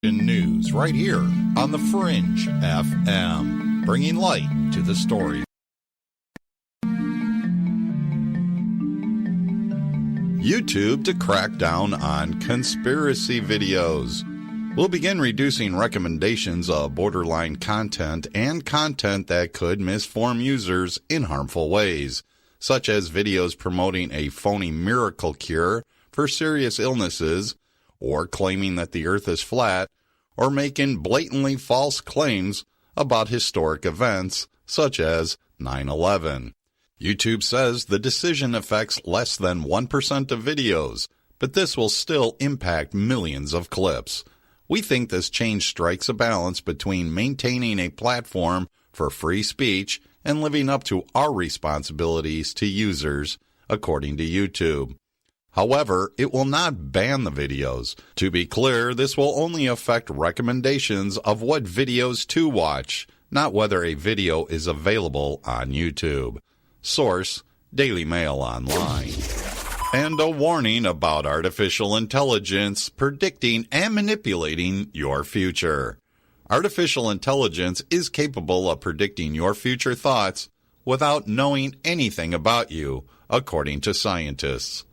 News right here on the Fringe FM, bringing light to the story. YouTube to crack down on conspiracy videos. We'll begin reducing recommendations of borderline content and content that could misform users in harmful ways, such as videos promoting a phony miracle cure for serious illnesses, or claiming that the earth is flat, or making blatantly false claims about historic events such as 9/11. YouTube says the decision affects less than 1% of videos, but this will still impact millions of clips. We think this change strikes a balance between maintaining a platform for free speech and living up to our responsibilities to users, according to YouTube. However, it will not ban the videos. To be clear, this will only affect recommendations of what videos to watch, not whether a video is available on YouTube. Source, Daily Mail Online. And a warning about artificial intelligence predicting and manipulating your future. Artificial intelligence is capable of predicting your future thoughts without knowing anything about you, according to scientists.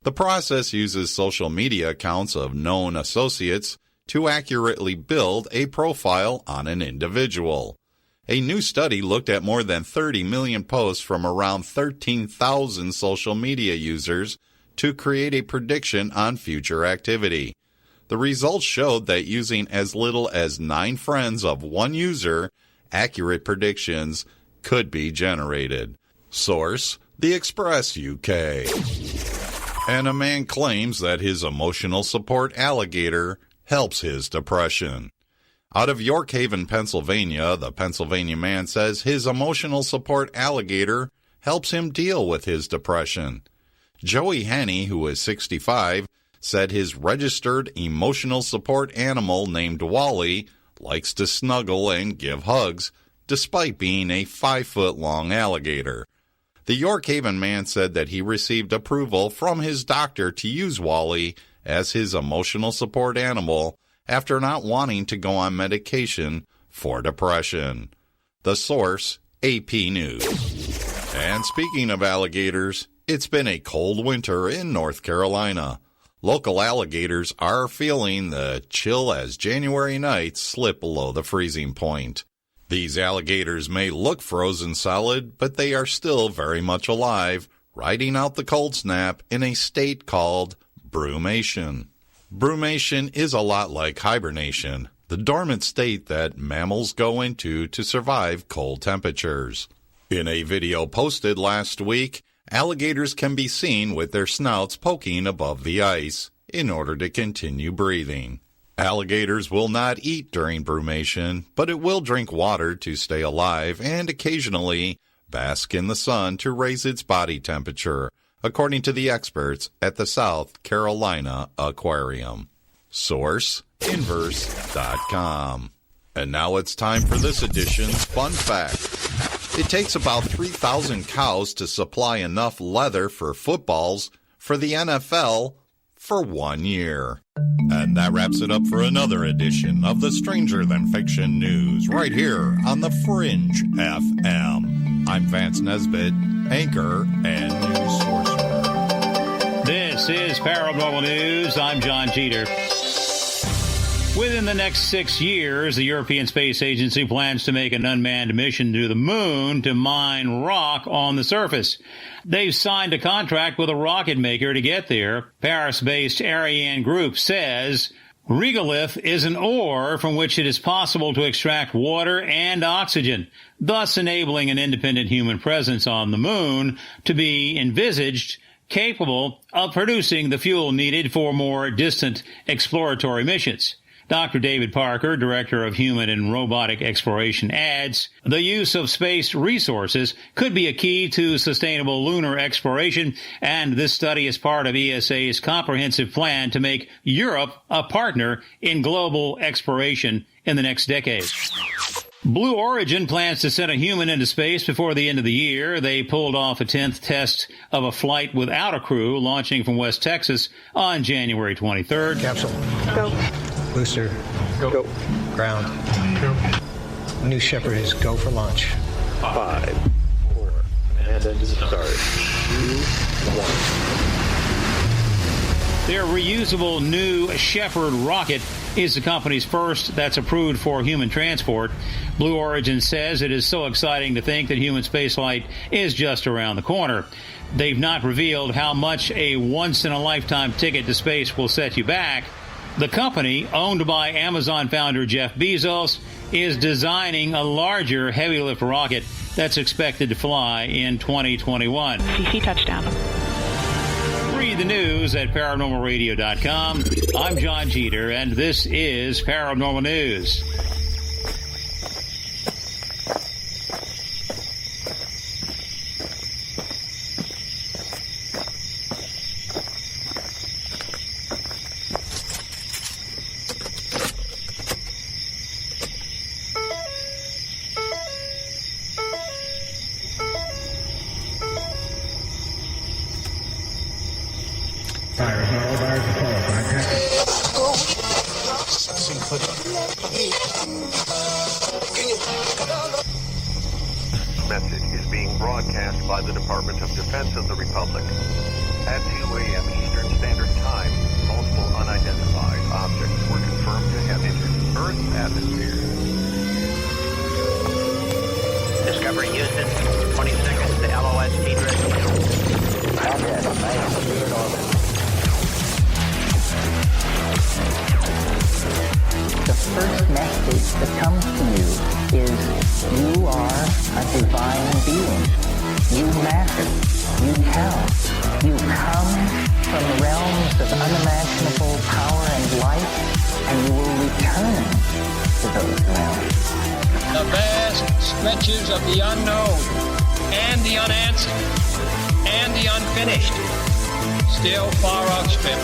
The process uses social media accounts of known associates to accurately build a profile on an individual. A new study looked at more than 30 million posts from around 13,000 social media users to create a prediction on future activity. The results showed that using as little as 9 friends of one user, accurate predictions could be generated. Source, The Express UK. And a man claims that his emotional support alligator helps his depression. Out of York Haven, Pennsylvania, the Pennsylvania man says his emotional support alligator helps him deal with his depression. Joey Henney, who is 65, said his registered emotional support animal named Wally likes to snuggle and give hugs, despite being a 5-foot-long alligator. The York Haven man said that he received approval from his doctor to use Wally as his emotional support animal after not wanting to go on medication for depression. The source, AP News. And speaking of alligators, it's been a cold winter in North Carolina. Local alligators are feeling the chill as January nights slip below the freezing point. These alligators may look frozen solid, but they are still very much alive, riding out the cold snap in a state called brumation. Brumation is a lot like hibernation, the dormant state that mammals go into to survive cold temperatures. In a video posted last week, alligators can be seen with their snouts poking above the ice in order to continue breathing. Alligators will not eat during brumation, but it will drink water to stay alive and occasionally bask in the sun to raise its body temperature, according to the experts at the South Carolina Aquarium. Source, Inverse.com. And now it's time for this edition's Fun Fact. It takes about 3,000 cows to supply enough leather for footballs for the NFL for 1 year. And that wraps it up for another edition of the Stranger Than Fiction News right here on the Fringe FM. I'm Vance Nesbitt, anchor and news sorcerer. This is Paranormal News. I'm John Jeter. Within the next 6 years, the European Space Agency plans to make an unmanned mission to the moon to mine rock on the surface. They've signed a contract with a rocket maker to get there. Paris-based Ariane Group says regolith is an ore from which it is possible to extract water and oxygen, thus enabling an independent human presence on the moon to be envisaged capable of producing the fuel needed for more distant exploratory missions. Dr. David Parker, Director of Human and Robotic Exploration, adds, the use of space resources could be a key to sustainable lunar exploration, and this study is part of ESA's comprehensive plan to make Europe a partner in global exploration in the next decade. Blue Origin plans to send a human into space before the end of the year. They pulled off a 10th test of a flight without a crew, launching from West Texas on January 23rd. Capsule. Go. Booster Go. Ground. Go. New Shepard is go for launch. 5, 4, and then start. 2, 1. Their reusable New Shepard rocket is the company's first that's approved for human transport. Blue Origin says it is so exciting to think that human spaceflight is just around the corner. They've not revealed how much a once-in-a-lifetime ticket to space will set you back. The company, owned by Amazon founder Jeff Bezos, is designing a larger heavy-lift rocket that's expected to fly in 2021. CC touchdown. Read the news at ParanormalRadio.com. I'm John Jeter, and this is Paranormal News. Message is being broadcast by the Department of Defense of the Republic. At 2 a.m. Eastern Standard Time, multiple unidentified objects were confirmed to have entered Earth's atmosphere. Discovery Houston, 20 seconds to LOS speed rescue. Contact, nice, in orbit. The first message that comes to you is you are a divine being. You matter. You count. You come from realms of unimaginable power and light, and you will return to those realms. The vast stretches of the unknown and the unanswered and the unfinished still far outstrip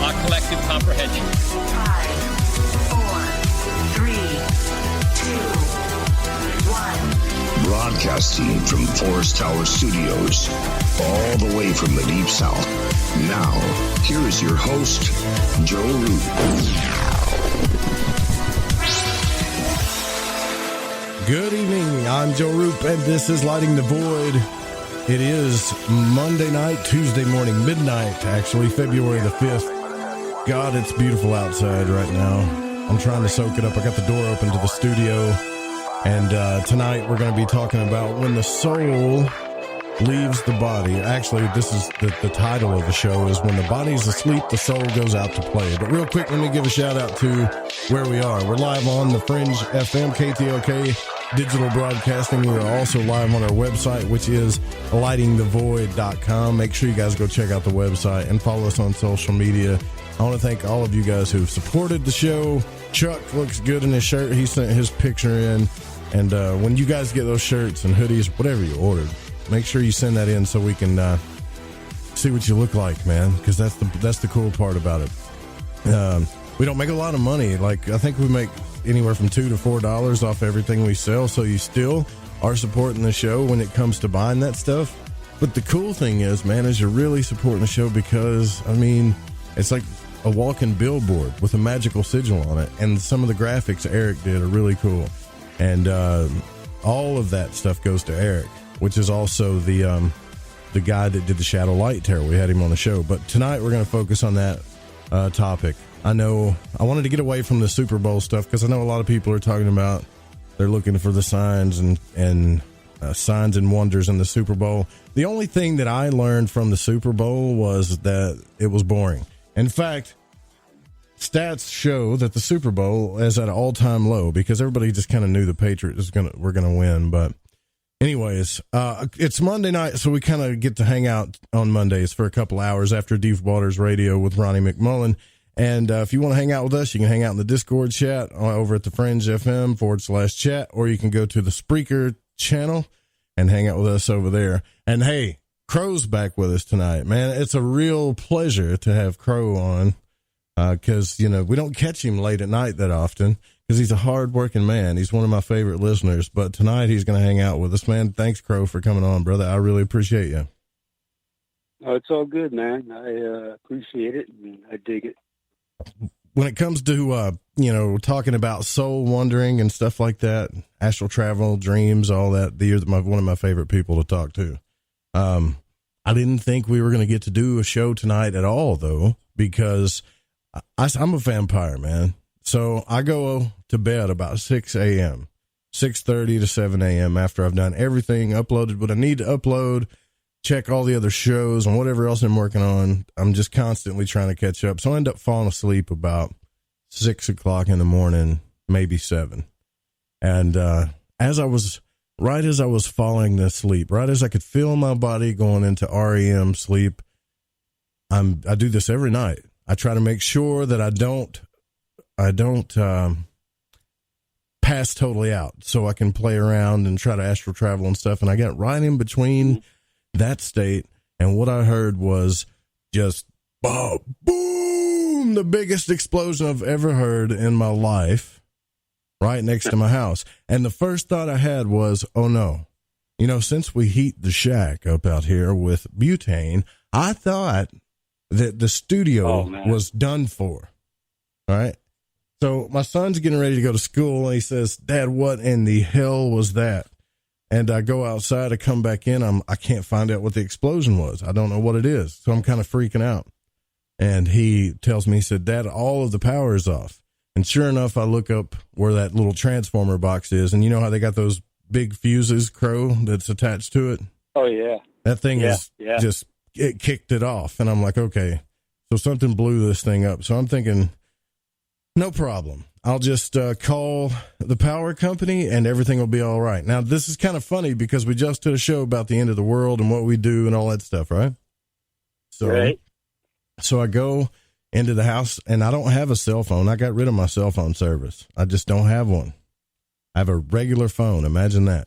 our collective comprehension. 5, 4, 3, 2, 1. Broadcasting from Forest Tower Studios, all the way from the Deep South. Now, here is your host, Joe Root. Good evening, I'm Joe Roop, and this is Lighting the Void. It is Monday night, Tuesday morning, midnight, actually, February the 5th. God, it's beautiful outside right now. I'm trying to soak it up. I got the door open to the studio, and tonight we're going to be talking about when the soul leaves the body. Actually, this is the title of the show is When the Body's Asleep, the Soul Goes Out to Play. But real quick, let me give a shout out to where we are. We're live on the Fringe FM, KTLK Digital Broadcasting. We are also live on our website, which is lightingthevoid.com. Make sure you guys go check out the website and follow us on social media. I want to thank all of you guys who've supported the show. Chuck looks good in his shirt. He sent his picture in. And when you guys get those shirts and hoodies, whatever you ordered, make sure you send that in so we can see what you look like, man, because that's the cool part about it. We don't make a lot of money. Like, I think we make anywhere from $2 to $4 off everything we sell, so you still are supporting the show when it comes to buying that stuff. But the cool thing is, man, is you're really supporting the show because, I mean, it's like a walking billboard with a magical sigil on it, and some of the graphics Eric did are really cool. And all of that stuff goes to Eric, which is also the guy that did the Shadow Light Terror. We had him on the show. But tonight we're going to focus on that topic. I know I wanted to get away from the Super Bowl stuff because I know a lot of people are talking about they're looking for the signs and signs and wonders in the Super Bowl. The only thing that I learned from the Super Bowl was that it was boring. In fact, stats show that the Super Bowl is at an all-time low because everybody just kind of knew the Patriots were going to win. But anyways, it's Monday night, so we kind of get to hang out on Mondays for a couple hours after Deep Waters Radio with Ronnie McMullen. And if you want to hang out with us, you can hang out in the Discord chat over at the Fringe FM /chat, or you can go to the Spreaker channel and hang out with us over there. And hey, Crow's back with us tonight, man. It's a real pleasure to have Crow on because, you know, we don't catch him late at night that often because he's a hard-working man. He's one of my favorite listeners. But tonight he's going to hang out with us, man. Thanks, Crow, for coming on, brother. I really appreciate you. Oh, it's all good, man. I appreciate it, and I dig it. When it comes to talking about soul wandering and stuff like that, astral travel, dreams, all that. You're one of my favorite people to talk to. I didn't think we were going to get to do a show tonight at all, though, because I'm a vampire, man. So I go to bed about 6 a.m., 6:30 to 7 a.m. after I've done everything, uploaded what I need to upload, check all the other shows and whatever else I'm working on. I'm just constantly trying to catch up. So I end up falling asleep about 6 o'clock in the morning, maybe 7. And as I was falling asleep, right as I could feel my body going into REM sleep, I do this every night. I try to make sure that I don't pass totally out, so I can play around and try to astral travel and stuff. And I got right in between that state, and what I heard was just boom, the biggest explosion I've ever heard in my life, right next to my house. And the first thought I had was, oh no, since we heat the shack up out here with butane, I thought that the studio was done for. All right. So my son's getting ready to go to school, and he says, Dad, what in the hell was that? And I go outside, I come back in, I can't find out what the explosion was. I don't know what it is. So I'm kind of freaking out. And he tells me, he said, Dad, all of the power is off. And sure enough, I look up where that little transformer box is. And you know how they got those big fuses, Crow, that's attached to it? Oh, yeah. That thing it kicked it off. And I'm like, okay, so something blew this thing up. So I'm thinking, no problem. I'll just call the power company and everything will be all right. Now, this is kind of funny because we just did a show about the end of the world and what we do and all that stuff, right? So I go into the house, and I don't have a cell phone. I got rid of my cell phone service. I just don't have one. I have a regular phone. Imagine that.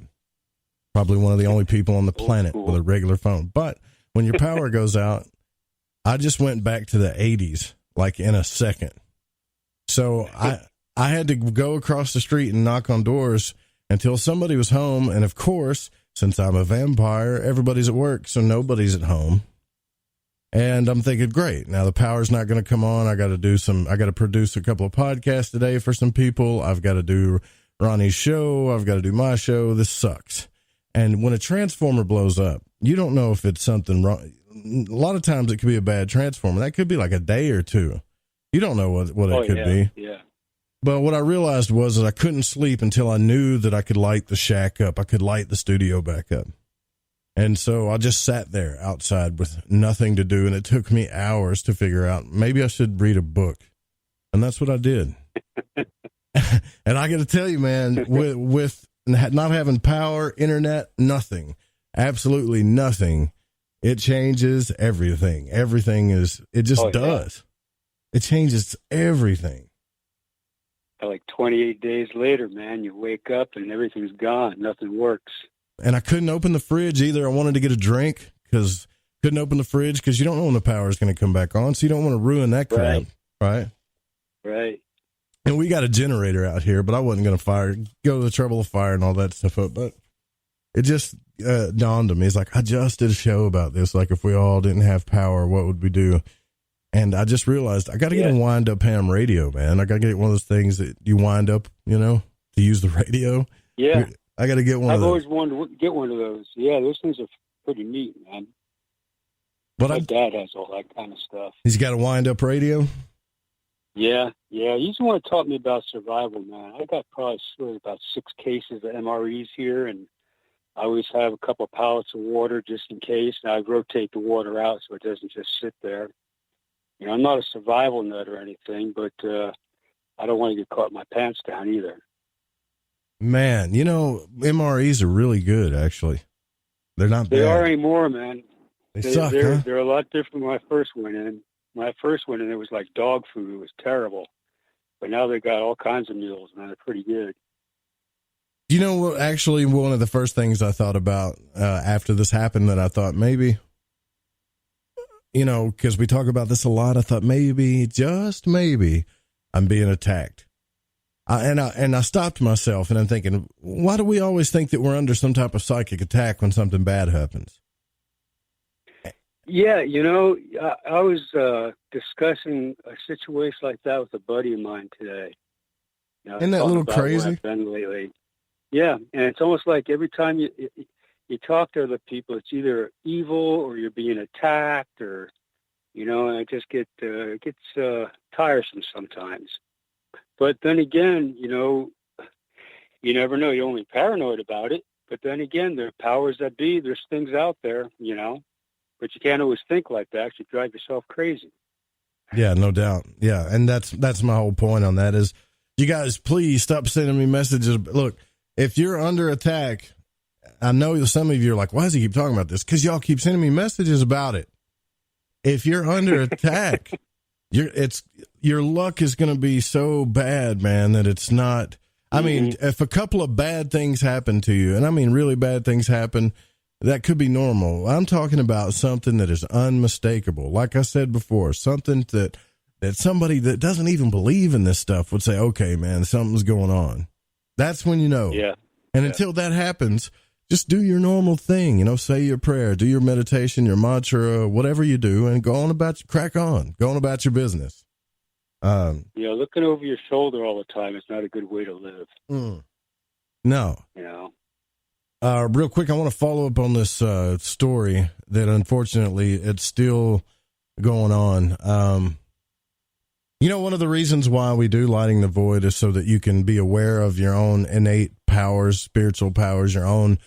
Probably one of the only people on the planet with a regular phone. But when your power goes out, I just went back to the 80s, like in a second. So I had to go across the street and knock on doors until somebody was home. And of course, since I'm a vampire, everybody's at work, so nobody's at home. And I'm thinking, great, now the power's not going to come on. I got to produce a couple of podcasts today for some people. I've got to do Ronnie's show. I've got to do my show. This sucks. And when a transformer blows up, you don't know if it's something wrong. A lot of times it could be a bad transformer. That could be like a day or two. You don't know what it could be. Yeah. But what I realized was that I couldn't sleep until I knew that I could light the shack up. I could light the studio back up. And so I just sat there outside with nothing to do. And it took me hours to figure out maybe I should read a book. And that's what I did. And I got to tell you, man, with not having power, internet, nothing, absolutely nothing, it changes everything. It just does. It changes everything. Like 28 days later, man, you wake up and everything's gone. Nothing works. And I couldn't open the fridge either. I wanted to get a drink because couldn't open the fridge because you don't know when the power is going to come back on. So you don't want to ruin that crap. Right. Right. And we got a generator out here, but I wasn't going to go to the trouble of firing all that stuff up. But it just dawned on me. It's like, I just did a show about this. Like, if we all didn't have power, what would we do? And I just realized I got to get a wind up ham radio, man. I got to get one of those things that you wind up, to use the radio. Yeah. I got to get one of those. I've always wanted to get one of those. Yeah, those things are pretty neat, man. But my dad has all that kind of stuff. He's got a wind up radio? Yeah. He's the one that taught me about survival, man. I got probably about 6 cases of MREs here, and I always have a couple of pallets of water just in case, and I rotate the water out so it doesn't just sit there. I'm not a survival nut or anything, but I don't want to get caught with my pants down either. Man, MREs are really good, actually. They're not bad. They are anymore, man. They suck, huh? They're a lot different when I first went in. When I first went in, it was like dog food. It was terrible. But now they got all kinds of meals, man. They're pretty good. You know what? Actually, one of the first things I thought about after this happened that I thought maybe, because we talk about this a lot, I thought maybe, just maybe, I'm being attacked. And I stopped myself, and I'm thinking, why do we always think that we're under some type of psychic attack when something bad happens? Yeah, I was discussing a situation like that with a buddy of mine today. Isn't that a little crazy? Where I've been lately. Yeah, and it's almost like every time you talk to other people, it's either evil or you're being attacked, or and it just gets tiresome sometimes. But then again, you never know. You're only paranoid about it. But then again, there are powers that be. There's things out there, but you can't always think like that. You drive yourself crazy. Yeah, no doubt. Yeah, and that's my whole point on that is, you guys, please stop sending me messages. Look, if you're under attack, I know some of you are like, why does he keep talking about this? Because y'all keep sending me messages about it. If you're under attack, your luck is going to be so bad, man, that it's not. I mean, if a couple of bad things happen to you, and I mean really bad things happen, that could be normal. I'm talking about something that is unmistakable. Like I said before, something that somebody that doesn't even believe in this stuff would say, okay, man, something's going on. That's when you know. Yeah. And until that happens, just do your normal thing, say your prayer, do your meditation, your mantra, whatever you do, and crack on, go on about your business. Looking over your shoulder all the time is not a good way to live. No. Real quick, I want to follow up on this story that unfortunately it's still going on. One of the reasons why we do Lighting the Void is so that you can be aware of your own innate powers, spiritual powers, your own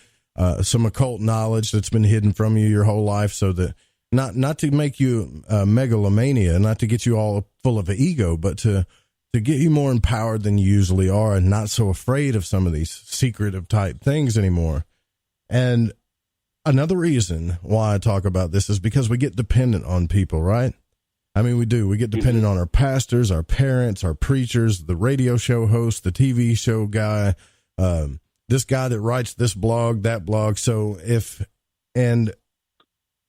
some occult knowledge that's been hidden from you your whole life, so that not to make you megalomania, not to get you all full of ego, but to get you more empowered than you usually are and not so afraid of some of these secretive type things anymore. And another reason why I talk about this is because we get dependent on people, right? I mean, we do. We get dependent on our pastors, our parents, our preachers, the radio show host, the TV show guy, this guy that writes this blog, that blog. And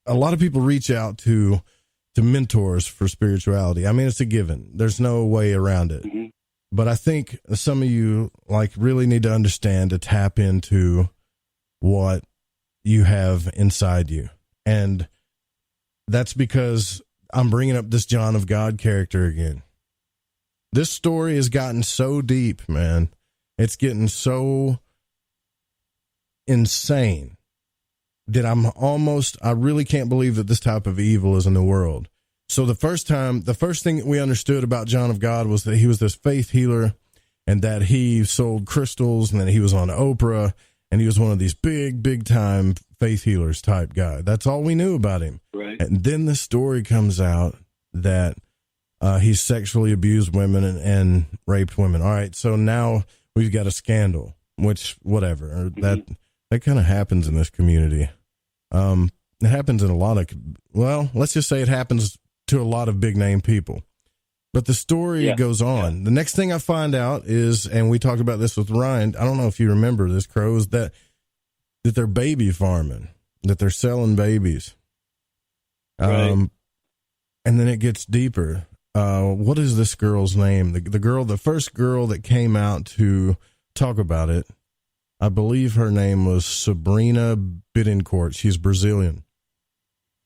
a lot of people reach out to mentors for spirituality. I mean, it's a given. There's no way around it. But I think some of you really need to understand to tap into what you have inside you. And that's because I'm bringing up this John of God character again. This story has gotten so deep, man. It's getting so insane that I really can't believe that this type of evil is in the world. So the first thing that we understood about John of God was that he was this faith healer, and that he sold crystals, and that he was on Oprah, and he was one of these big time faith healers type guy. That's all we knew about him. Right. And then the story comes out that he sexually abused women and raped women. All right, so now we've got a scandal, which whatever. That kind of happens in this community. It happens in a lot of, let's just say it happens to a lot of big name people. But the story goes on. Yeah. The next thing I find out is, and we talked about this with Ryan, I don't know if you remember this, Crow, is that they're baby farming, that they're selling babies. Right. And then it gets deeper. What is this girl's name? The first girl that came out to talk about it, I believe her name was Sabrina Bittencourt. She's Brazilian.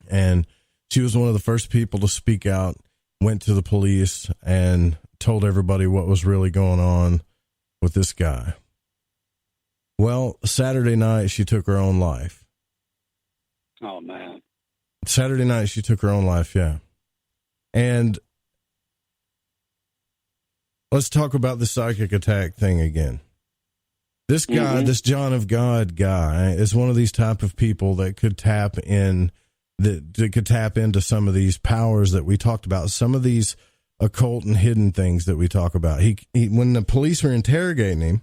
And she was one of the first people to speak out, went to the police, and told everybody what was really going on with this guy. Well, Saturday night, she took her own life. Oh, man. Saturday night, she took her own life, yeah. And let's talk about the psychic attack thing again. This guy, this John of God guy, is one of these type of people that could tap in, that could tap into some of these powers that we talked about, some of these occult and hidden things that we talk about. He when the police were interrogating him,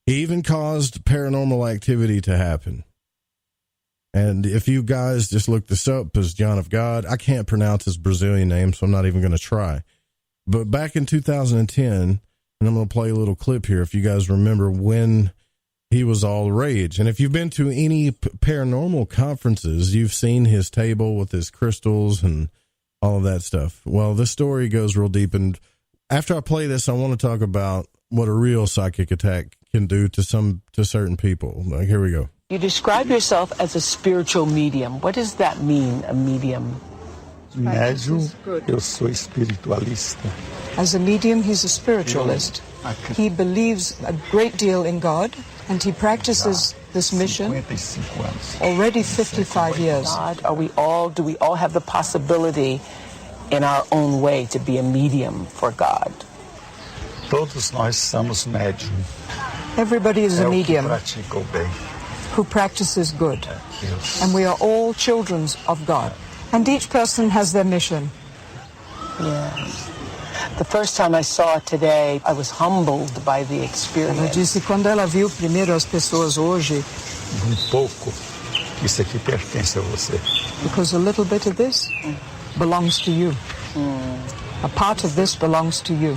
he even caused paranormal activity to happen. And if you guys just look this up as John of God, I can't pronounce his Brazilian name, so I'm not even going to try. But back in 2010, and I'm going to play a little clip here if you guys remember when he was all rage. And if you've been to any paranormal conferences, you've seen his table with his crystals and all of that stuff. Well, this story goes real deep. And after I play this, I want to talk about what a real psychic attack can do to certain people. Like, here we go. You describe yourself as a spiritual medium. What does that mean, a medium? médium, eu sou espiritualista. As a medium, he's a spiritualist. He believes a great deal in God, and he practices this mission already 55 years. God, do we all have the possibility in our own way to be a medium for God? Todos nós somos médium. Everybody is a medium Pratica o bem. who practices good. And we are all children of God. And each person has their mission. Yes. The first time I saw it today, I was humbled by the Ela experience. disse que quando ela viu primeiro as pessoas hoje, pouco, isso aqui pertence a você. because a little bit of this belongs to you. A part of this belongs to you.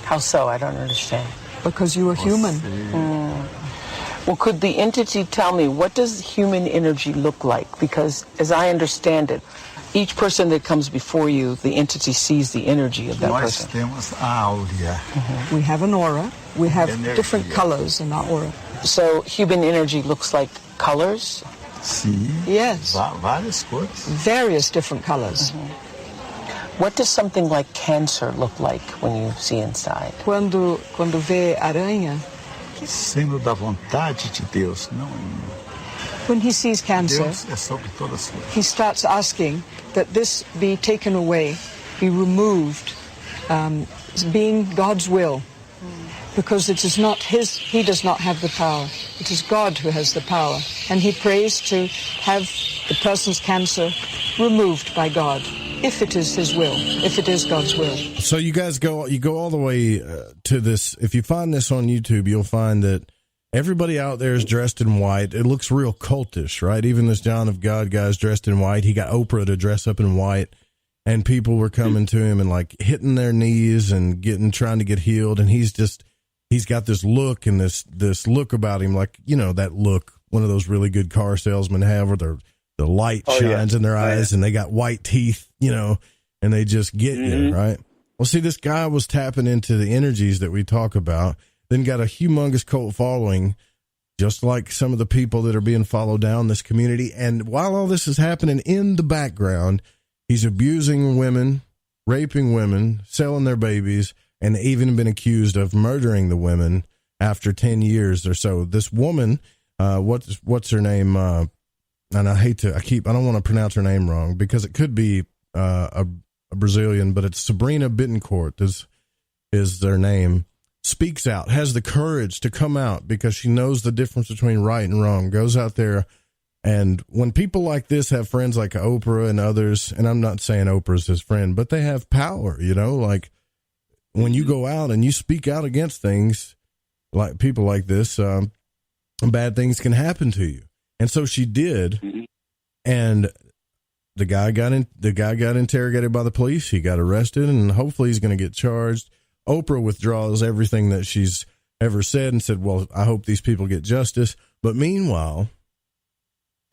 How so? I don't understand. Because you are human. Well, could the entity tell me, what does human energy look like? Because as I understand it, each person that comes before you, the entity sees the energy of that Nós person. temos a áurea. We have an aura. We have Energia. different colors in our aura. So human energy looks like colors? Sim. Yes. Várias cores. Various different colors. What does something like cancer look like when you see inside? Quando vê aranha, Sendo da vontade de Deus, não. when he sees cancer, Deus é sobre todas as coisas. he starts asking that this be taken away, be removed, being God's will. Because it is not he does not have the power. It is God who has the power. And he prays to have the person's cancer removed by God, if it is his will, if it is God's will. So you guys go all the way to this. If you find this on YouTube, you'll find that everybody out there is dressed in white. It looks real cultish, right? Even this John of God guy's dressed in white. He got Oprah to dress up in white, and people were coming to him and like hitting their knees and trying to get healed. And he's got this look and this look about him, like, you know, that look one of those really good car salesmen have, where the light shines in their eyes and they got white teeth, you know, and they just get you, right? Well, see, this guy was tapping into the energies that we talk about, then got a humongous cult following, just like some of the people that are being followed down this community. And while all this is happening in the background, he's abusing women, raping women, selling their babies, and even been accused of murdering the women after 10 years or so. This woman, what's her name? And I don't want to pronounce her name wrong because it could be a Brazilian, but it's Sabrina Bittencourt is their name. Speaks out, has the courage to come out because she knows the difference between right and wrong, goes out there. And when people like this have friends like Oprah and others, and I'm not saying Oprah's his friend, but they have power, you know, like when you go out and you speak out against things like people like this, bad things can happen to you. And so she did. And the guy got interrogated by the police. He got arrested, and hopefully he's going to get charged. Oprah withdraws everything that she's ever said and said, well, I hope these people get justice. But meanwhile,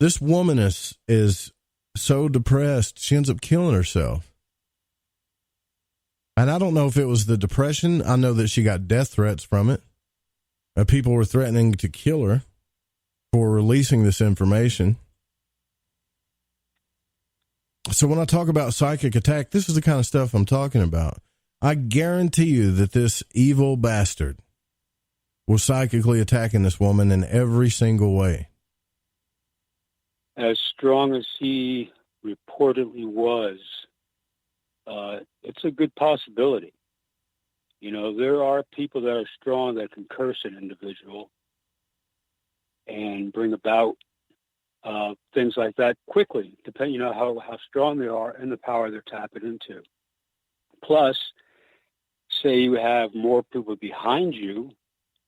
this woman is so depressed, she ends up killing herself. And I don't know if it was the depression. I know that she got death threats from it. People were threatening to kill her for releasing this information. So when I talk about psychic attack, this is the kind of stuff I'm talking about. I guarantee you that this evil bastard was psychically attacking this woman in every single way. As strong as he reportedly was, it's a good possibility. You know, there are people that are strong that can curse an individual and bring about things like that quickly, depending on how strong they are and the power they're tapping into. Plus, say you have more people behind you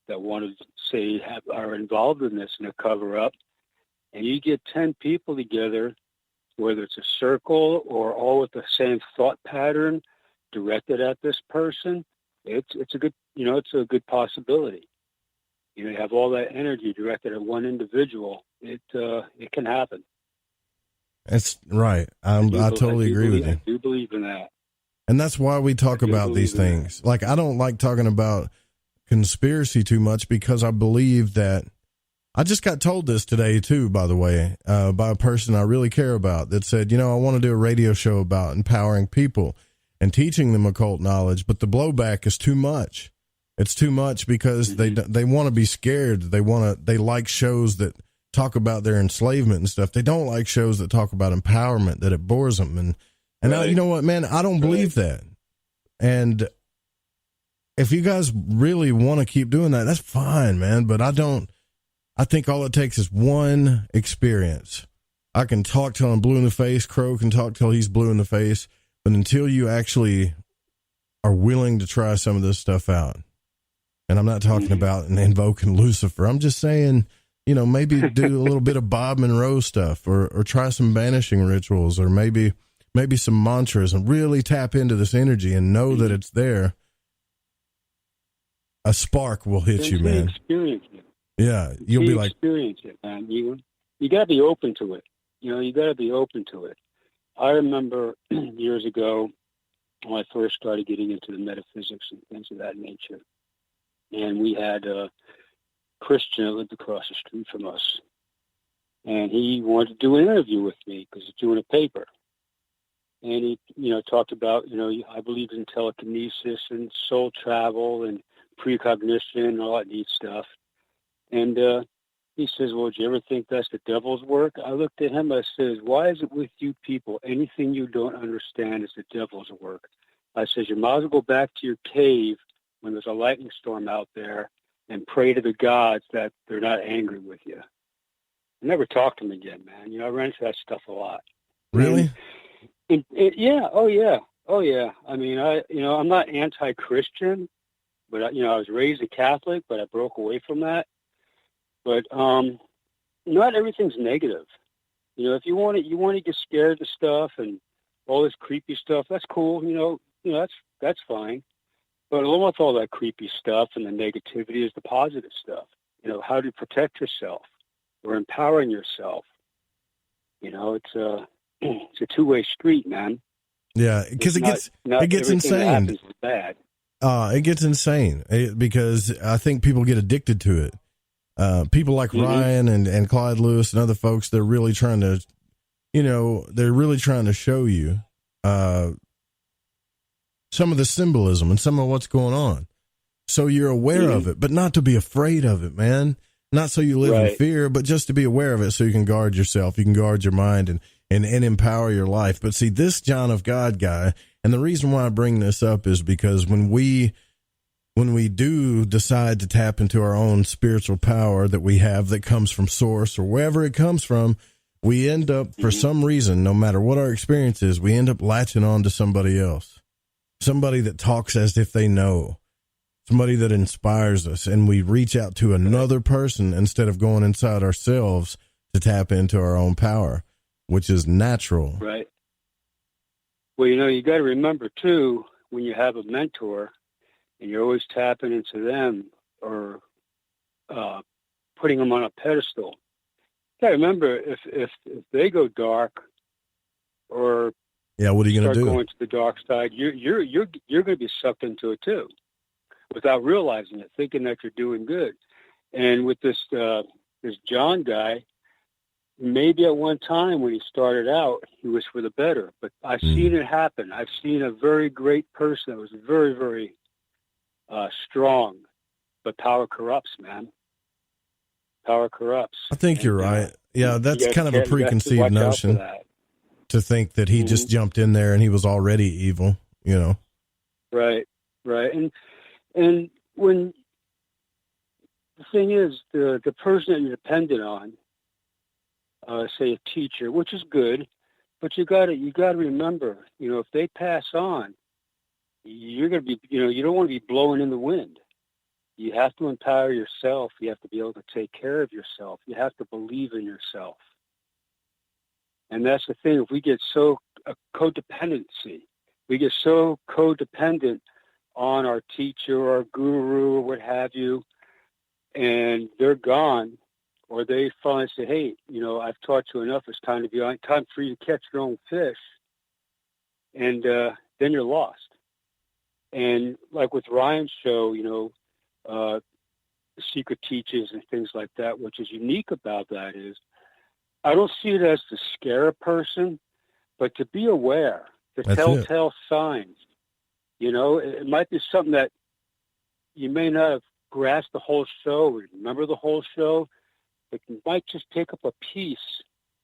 that want to say are involved in this in a cover-up, and you get 10 people together, whether it's a circle or all with the same thought pattern directed at this person, it's a good possibility. You have all that energy directed at one individual. It can happen. That's right. I totally agree with you. I do believe in that. And that's why we talk about these things. Like, I don't like talking about conspiracy too much because I believe that I just got told this today too, by the way, by a person I really care about that said, I want to do a radio show about empowering people and teaching them occult knowledge, but the blowback is too much. It's too much because they want to be scared. They like shows that talk about their enslavement and stuff. They don't like shows that talk about empowerment, that it bores them. And right. You know what, man, I don't believe that. And if you guys really want to keep doing that, that's fine, man. But I think all it takes is one experience. I can talk till I'm blue in the face. Crow can talk till he's blue in the face. But until you actually are willing to try some of this stuff out, and I'm not talking about invoking Lucifer. I'm just saying, maybe do a little bit of Bob Monroe stuff or try some banishing rituals or maybe some mantras and really tap into this energy and know that it's there. A spark will hit you, man. Experience it. Yeah. You'll be like, experience it, man. You got to be open to it. You got to be open to it. I remember years ago when I first started getting into the metaphysics and things of that nature. And we had a Christian that lived across the street from us. And he wanted to do an interview with me because he's doing a paper. And he, talked about, I believe in telekinesis and soul travel and precognition and all that neat stuff. And he says, well, do you ever think that's the devil's work? I looked at him, I says, why is it with you people? Anything you don't understand is the devil's work. I says, you might as well go back to your cave when there's a lightning storm out there and pray to the gods that they're not angry with you. I never talked to him again, man. I ran into that stuff a lot. Really? Yeah. Oh, yeah. I mean, I'm not anti-Christian, but, I was raised a Catholic, but I broke away from that. But not everything's negative. If you want to get scared of stuff and all this creepy stuff, that's cool. That's fine. But along with all that creepy stuff and the negativity is the positive stuff. How to protect yourself or empowering yourself. It's a two-way street, man. Yeah, because it gets insane. Is bad. It gets insane because I think people get addicted to it. People like Ryan and Clyde Lewis and other folks, they're really trying to, show you some of the symbolism and some of what's going on. So you're aware of it, but not to be afraid of it, man. Not so you live in fear, but just to be aware of it so you can guard yourself, you can guard your mind and empower your life. But see, this John of God guy, and the reason why I bring this up is because when we do decide to tap into our own spiritual power that we have that comes from source or wherever it comes from, we end up, for some reason, no matter what our experience is, we end up latching on to somebody else, somebody that talks as if they know, somebody that inspires us, and we reach out to another person instead of going inside ourselves to tap into our own power, which is natural. Right. Well, you got to remember, too, when you have a mentor and you're always tapping into them or putting them on a pedestal, you got to remember if they go dark or what are you going to do? Going to the dark side, you're going to be sucked into it, too, without realizing it, thinking that you're doing good. And with this John guy, maybe at one time when he started out, he was for the better. But I've seen it happen. I've seen a very great person that was very, very strong. But power corrupts, man. Power corrupts. I think you're right. Yeah, that's kind of a preconceived notion to think that he just jumped in there and he was already evil, Right. And when the thing is, the person that you're dependent on, say a teacher, which is good, but you got to remember, if they pass on, you're going to be, you don't want to be blowing in the wind. You have to empower yourself. You have to be able to take care of yourself. You have to believe in yourself. And that's the thing. If we get so codependency, we get so codependent on our teacher or our guru or what have you, and they're gone, or they finally say, hey, I've taught you enough. It's time for you to catch your own fish. And then you're lost. And like with Ryan's show, secret teachings and things like that. Which is unique about that is I don't see it as to scare a person, but to be aware, the telltale signs. You know, it might be something that you may not have grasped the whole show, or remember the whole show, but you might just pick up a piece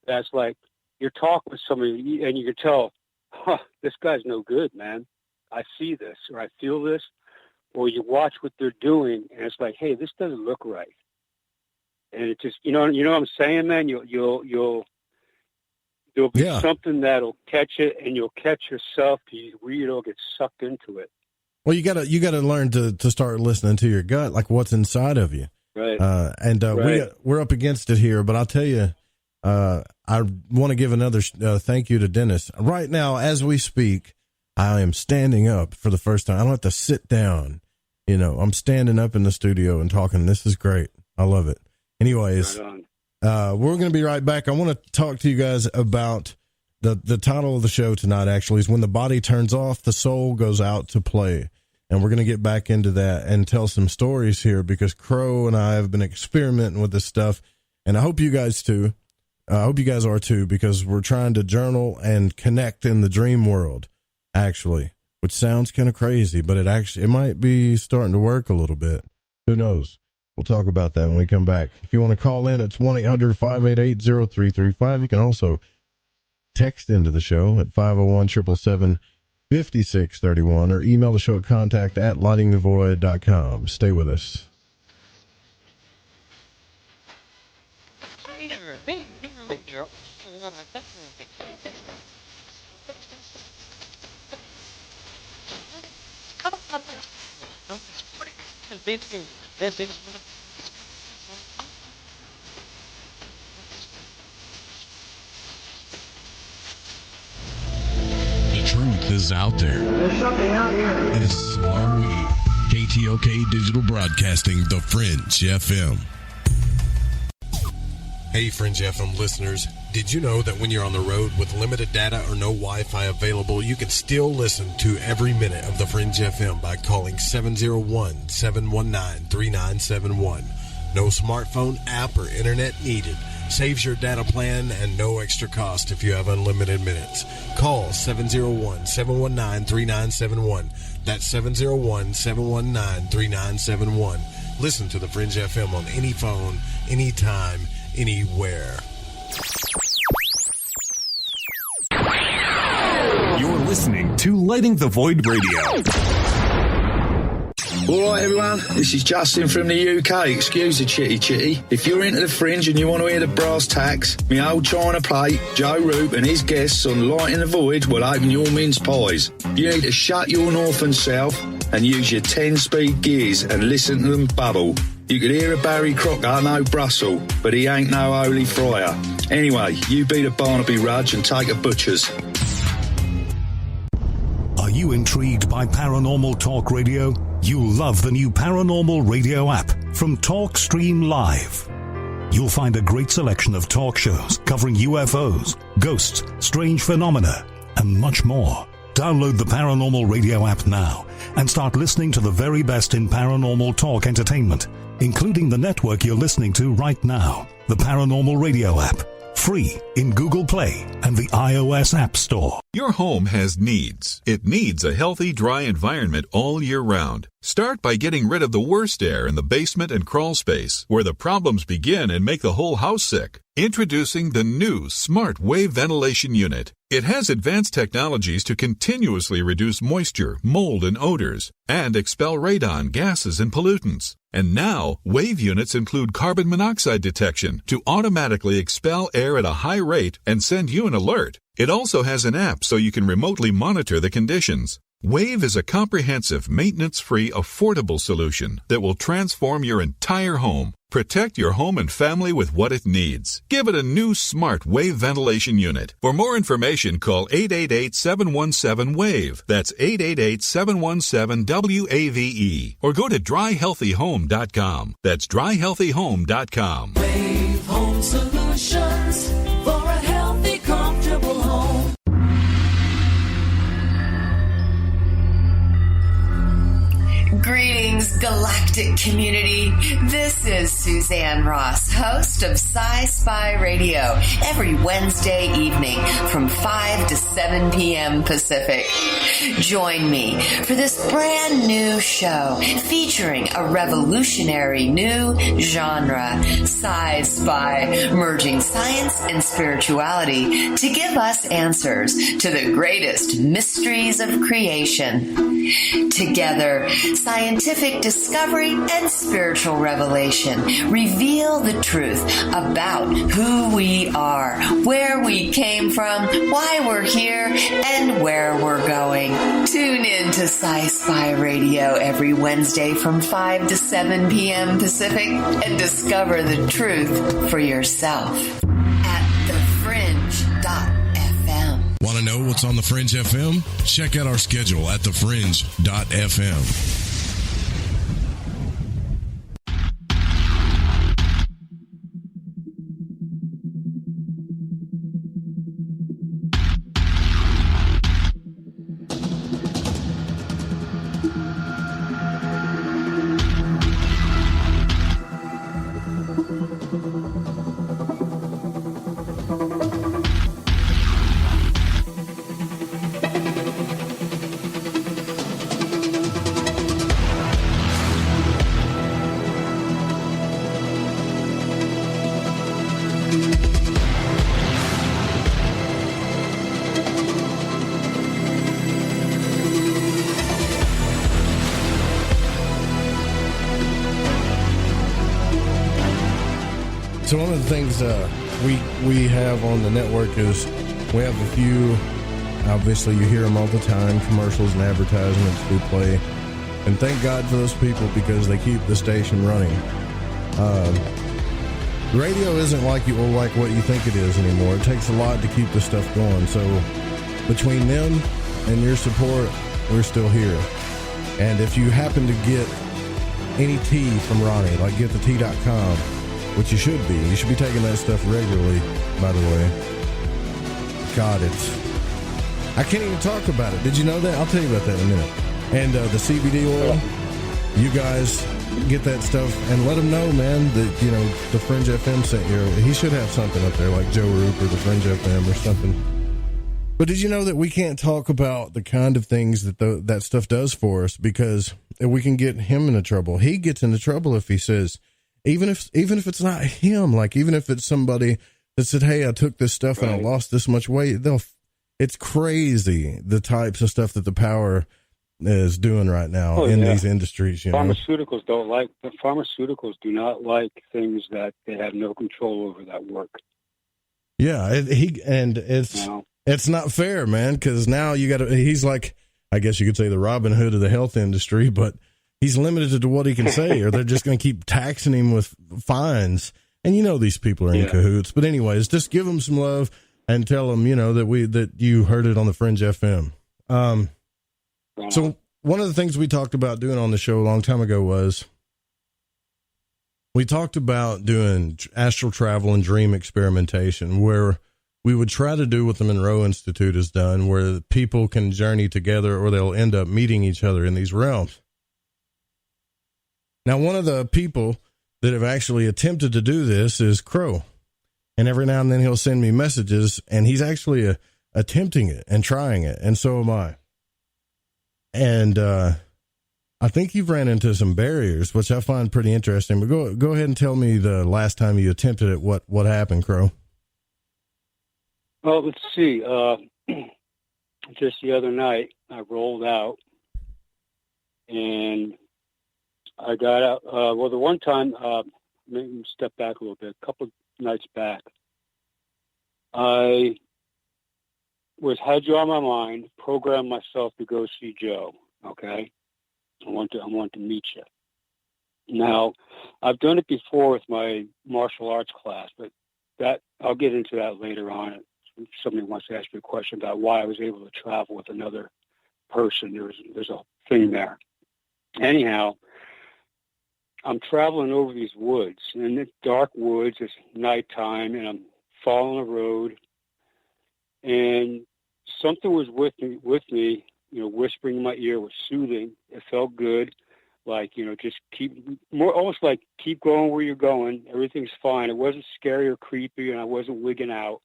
that's like you're talking with somebody and you can tell, this guy's no good, man. I see this, or I feel this, or you watch what they're doing and it's like, hey, this doesn't look right. And it just, you know what I'm saying, man? There'll be something that'll catch it, and you'll catch yourself because you'll get sucked into it. Well, you gotta learn to start listening to your gut, like what's inside of you. Right. Right. We're up against it here, but I'll tell you, I want to give another thank you to Dennis. Right now, as we speak, I am standing up for the first time. I don't have to sit down. You know, I'm standing up in the studio and talking. This is great. I love it. Anyways, we're going to be right back. I want to talk to you guys about the title of the show tonight, actually, is When the Body Turns Off, the Soul Goes Out to Play. And we're going to get back into that and tell some stories here, because Crow and I have been experimenting with this stuff. And I hope you guys too. I hope you guys are too, because we're trying to journal and connect in the dream world, actually, which sounds kind of crazy, but it might be starting to work a little bit. Who knows? We'll talk about that when we come back. If you want to call in, it's 1-800-588-0335. You can also text into the show at 501-777-5631 or email the show at contact@lightingthevoid.com. Stay with us. The truth is out there. There's something out here. This are we. KTOK Digital Broadcasting, The Fringe FM. Hey, Fringe FM listeners. Did you know that when you're on the road with limited data or no Wi-Fi available, you can still listen to every minute of The Fringe FM by calling 701-719-3971. No smartphone, app, or internet needed. Saves your data plan and no extra cost if you have unlimited minutes. Call 701-719-3971. That's 701-719-3971. Listen to The Fringe FM on any phone, anytime, anywhere. You're listening to Lighting the Void Radio. All right, everyone, this is Justin from the UK. Excuse the chitty. If you're into the Fringe and you want to hear the brass tacks, me old China plate, Joe Roop and his guests on Lighting the Void will open your mince pies. You need to shut your northern self and use your 10-speed gears and listen to them bubble. You could hear a Barry Crocker, no Brussels, but he ain't no holy friar. Anyway, you beat a Barnaby Rudge and take a butcher's. Are you intrigued by Paranormal Talk Radio? You'll love the new Paranormal Radio app from TalkStream Live. You'll find a great selection of talk shows covering UFOs, ghosts, strange phenomena, and much more. Download the Paranormal Radio app now and start listening to the very best in paranormal talk entertainment, including the network you're listening to right now, the Paranormal Radio app. Free in Google Play and the iOS App Store. Your home has needs. It needs a healthy, dry environment all year round. Start by getting rid of the worst air in the basement and crawl space, where the problems begin and make the whole house sick. Introducing the new Smart Wave Ventilation Unit. It has advanced technologies to continuously reduce moisture, mold, and odors, and expel radon, gases, and pollutants. And now, Wave units include carbon monoxide detection to automatically expel air at a high rate and send you an alert. It also has an app so you can remotely monitor the conditions. Wave is a comprehensive, maintenance-free, affordable solution that will transform your entire home. Protect your home and family with what it needs. Give it a new Smart Wave Ventilation Unit. For more information, call 888-717-WAVE. That's 888-717-WAVE. Or go to dryhealthyhome.com. That's dryhealthyhome.com. Wave Home Solutions for a healthy, comfortable home. Greetings, galactic community. This is Suzanne Ross, host of Sci-Spy Radio, every Wednesday evening from 5 to 7 p.m. Pacific. Join me for this brand new show featuring a revolutionary new genre, sci-spy, merging science and spirituality to give us answers to the greatest mysteries of creation. Together, scientific discovery and spiritual revelation reveal the truth about who we are, where we came from, why we're here, and where we're going. Tune in to Sci-Spy Radio every Wednesday from 5 to 7 p.m. Pacific and discover the truth for yourself at thefringe.fm. Want to know what's on The Fringe FM? Check out our schedule at thefringe.fm. So one of the things we have on the network is we have a few, obviously you hear them all the time, commercials and advertisements we play. And thank God for those people because they keep the station running. Radio isn't like what you think it is anymore. It takes a lot to keep this stuff going. So between them and your support, we're still here. And if you happen to get any tea from Ronnie, like get the tea.com, which you should be taking that stuff regularly, by the way. God, I can't even talk about it. Did you know that? I'll tell you about that in a minute. And the CBD oil, you guys get that stuff and let them know, man, that, the Fringe FM sent you. He should have something up there like Joe Roop or the Fringe FM or something. But did you know that we can't talk about the kind of things that that stuff does for us because we can get him into trouble? He gets into trouble if he says, even if it's not him, like even if it's somebody that said, hey, I took this stuff and I lost this much weight, it's crazy the types of stuff that the power is doing right now in these industries. Pharmaceuticals pharmaceuticals do not like things that they have no control over that work. Yeah, it's not fair, man, because now he's like, I guess you could say the Robin Hood of the health industry, but he's limited to what he can say, or they're just going to keep taxing him with fines. And these people are in cahoots. But anyways, just give them some love and tell them, that you heard it on the Fringe FM. So one of the things we talked about doing on the show a long time ago was we talked about doing astral travel and dream experimentation, where we would try to do what the Monroe Institute has done, where people can journey together or they'll end up meeting each other in these realms. Now, one of the people that have actually attempted to do this is Crow. And every now and then he'll send me messages, and he's actually attempting it and trying it. And so am I. And I think you've ran into some barriers, which I find pretty interesting. But go ahead and tell me the last time you attempted it. What happened, Crow? Well, let's see. Just the other night, I rolled out, and I got out. The one time, maybe step back a little bit. A couple of nights back, I had you on my mind, programmed myself to go see Joe. Okay, I want to meet you. Now, I've done it before with my martial arts class, but I'll get into that later on. If somebody wants to ask me a question about why I was able to travel with another person, there's a thing there. Anyhow, I'm traveling over these woods, and it's dark woods, it's nighttime, and I'm following a road, and something was with me, whispering in my ear, was soothing. It felt good. like, just almost like keep going where you're going. Everything's fine. It wasn't scary or creepy, and I wasn't wigging out,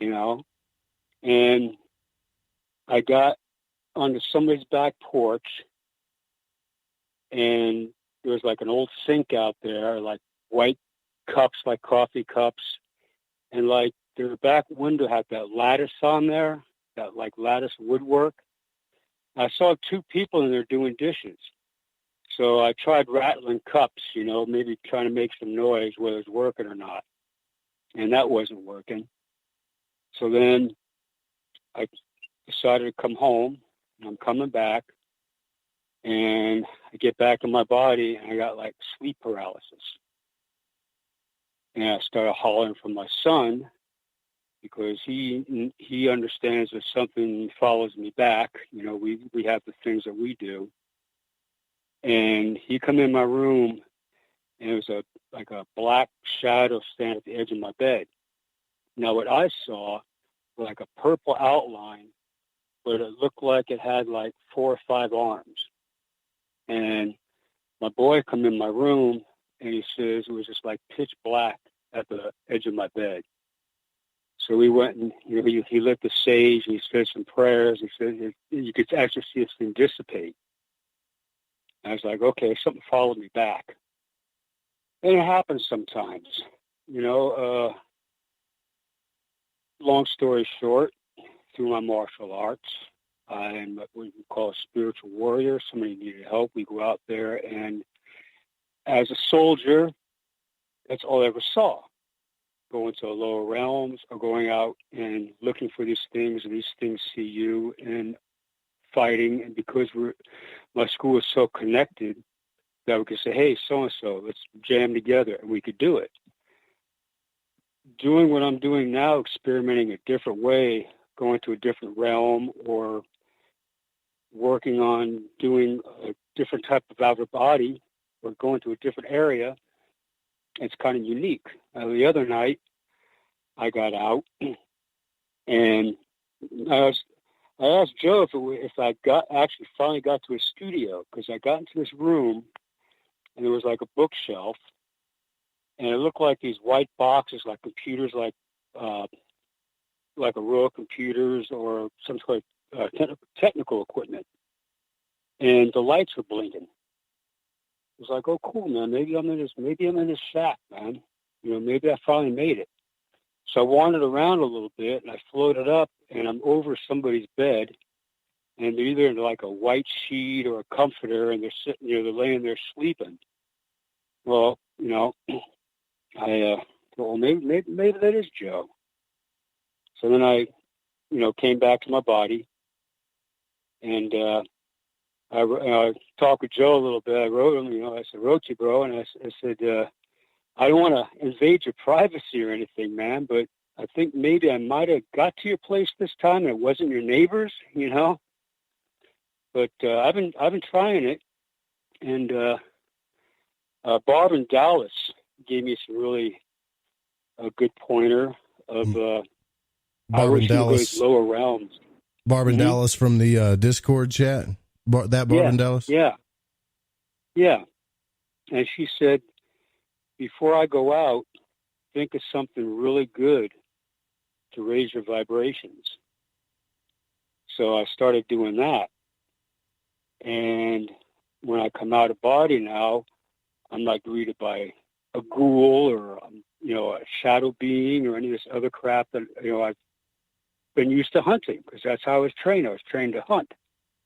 and I got onto somebody's back porch, and there was like an old sink out there, like white cups, like coffee cups, and like their back window had that lattice on there, that like lattice woodwork. I saw two people in there doing dishes. So I tried rattling cups, maybe trying to make some noise, whether it's working or not. And that wasn't working. So then I decided to come home. I'm coming back. And I get back in my body, and I got like sleep paralysis. And I started hollering for my son, because he understands if something follows me back. We have the things that we do. And he come in my room, and it was like a black shadow standing at the edge of my bed. Now, what I saw was like a purple outline, but it looked like it had like 4 or 5 arms. And my boy come in my room, and he says it was just like pitch black at the edge of my bed. So we went and he lit the sage, and he said some prayers. He said you could actually see this thing dissipate. And I was like, okay, something followed me back. And it happens sometimes, long story short, through my martial arts, I'm what we call a spiritual warrior. Somebody needed help. We go out there, and as a soldier, that's all I ever saw. Going to the lower realms, or going out and looking for these things, and these things see you, and fighting. And because my school is so connected, that we could say, hey, so-and-so, let's jam together, and we could do it. Doing what I'm doing now, experimenting a different way, going to a different realm, or working on doing a different type of outer body, or going to a different area, it's kind of unique. The other night, I got out, and I asked Joe if I finally got to a studio, because I got into this room, and there was like a bookshelf, and it looked like these white boxes, like computers, like a row of computers or some sort of technical equipment, and the lights were blinking. It was like, oh, cool, man. Maybe I'm in this shack, man. Maybe I finally made it. So I wandered around a little bit, and I floated up, and I'm over somebody's bed, and they're either in like a white sheet or a comforter, and they're sitting, they're laying there sleeping. Well, I thought, well, maybe that is Joe. So then I, came back to my body, and I talked with Joe a little bit. I wrote him, I said, wrote you, bro. And I said, I don't want to invade your privacy or anything, man, but I think maybe I might have got to your place this time, and it wasn't your neighbors, But I've been trying it, and Barb in Dallas gave me some really a good pointer of Barb in Dallas, lower realms. Barb in Dallas from the Discord chat. Barb in Dallas. Yeah. And she said, before I go out, think of something really good to raise your vibrations. So I started doing that. And when I come out of body now, I'm not greeted by a ghoul or, a shadow being or any of this other crap that, I've been used to hunting, because that's how I was trained. I was trained to hunt.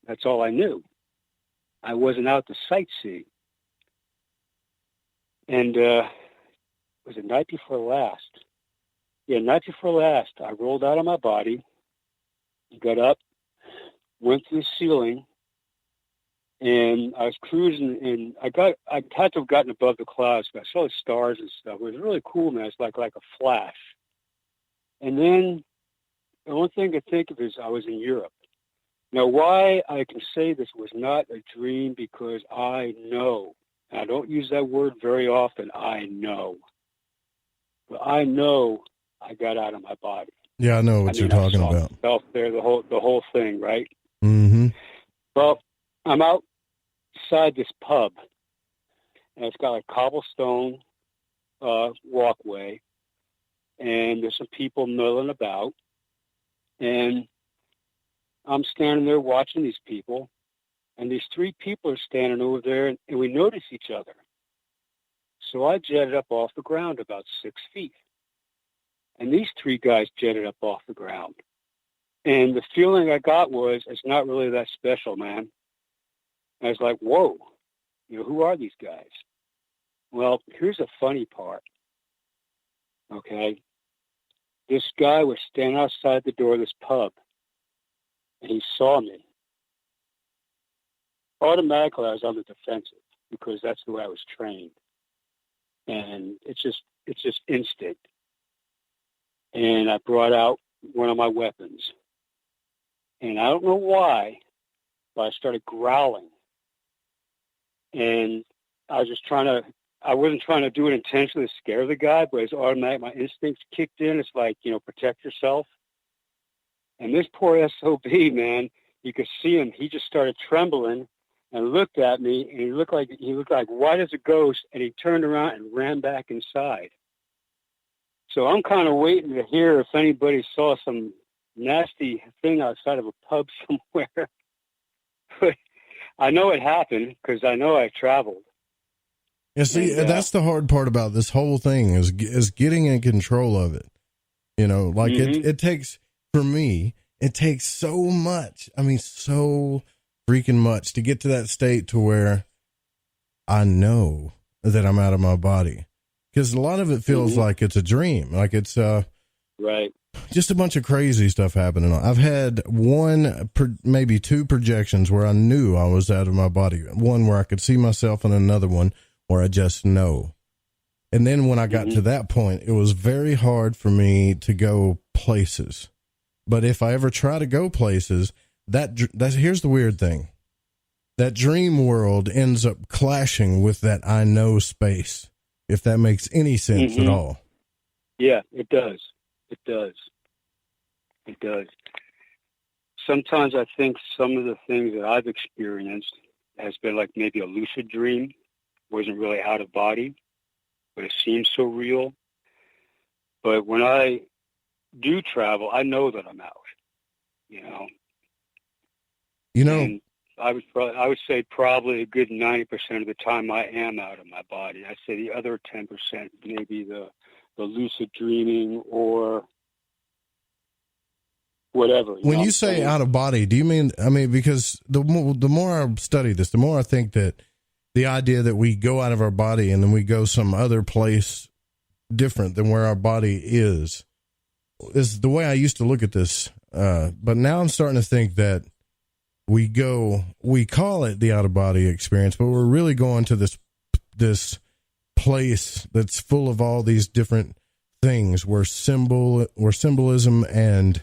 That's all I knew. I wasn't out to sightsee. And was it night before last? Yeah, night before last, I rolled out of my body, got up, went to the ceiling, and I was cruising, and I had to have gotten above the clouds, but I saw the stars and stuff. It was really cool, man. It's like a flash. And then the only thing I could think of is I was in Europe. Now, why I can say this was not a dream, because I know. I don't use that word very often. I know. But I know I got out of my body. Yeah, I know what you're talking about. Myself there, the whole thing, right? Mm-hmm. Well, I'm out outside this pub, and it's got a cobblestone walkway, and there's some people milling about, and I'm standing there watching these people, and these three people are standing over there, and we notice each other. So I jetted up off the ground about 6 feet, and these three guys jetted up off the ground. And the feeling I got was, it's not really that special, man. I was like, whoa, who are these guys? Well, here's the funny part. Okay. This guy was standing outside the door of this pub, and he saw me. Automatically, I was on the defensive because that's the way I was trained. And it's just instinct. And I brought out one of my weapons. And I don't know why, but I started growling. And I wasn't trying to do it intentionally to scare the guy, but it's automatic. My instincts kicked in. It's like, protect yourself. And this poor SOB, man, you could see him. He just started trembling and looked at me, and he looked like white as a ghost, and he turned around and ran back inside. So I'm kind of waiting to hear if anybody saw some nasty thing outside of a pub somewhere. But I know it happened because I know I traveled. Yeah, see, that's the hard part about this whole thing is getting in control of it. It takes, for me, it takes so much. I mean, so freaking much to get to that state to where I know that I'm out of my body. Because a lot of it feels like it's a dream. Like it's right. Just a bunch of crazy stuff happening. I've had maybe two projections where I knew I was out of my body. One where I could see myself, and another one where I just know. And then when I got to that point, it was very hard for me to go places. But if I ever try to go places, here's the weird thing. That dream world ends up clashing with that I know space, if that makes any sense at all. Yeah, it does. It does. It does. Sometimes I think some of the things that I've experienced has been like maybe a lucid dream. Wasn't really out of body, but it seems so real. But when I do travel, I know that I'm out, And I would say probably a good 90% of the time I am out of my body. I'd say the other 10% maybe the lucid dreaming or whatever. When you say out of body, do you mean, because the more I study this, the more I think that the idea that we go out of our body and then we go some other place different than where our body is the way I used to look at this. But now I'm starting to think that we call it the out of body experience, but we're really going to this place that's full of all these different things where symbolism and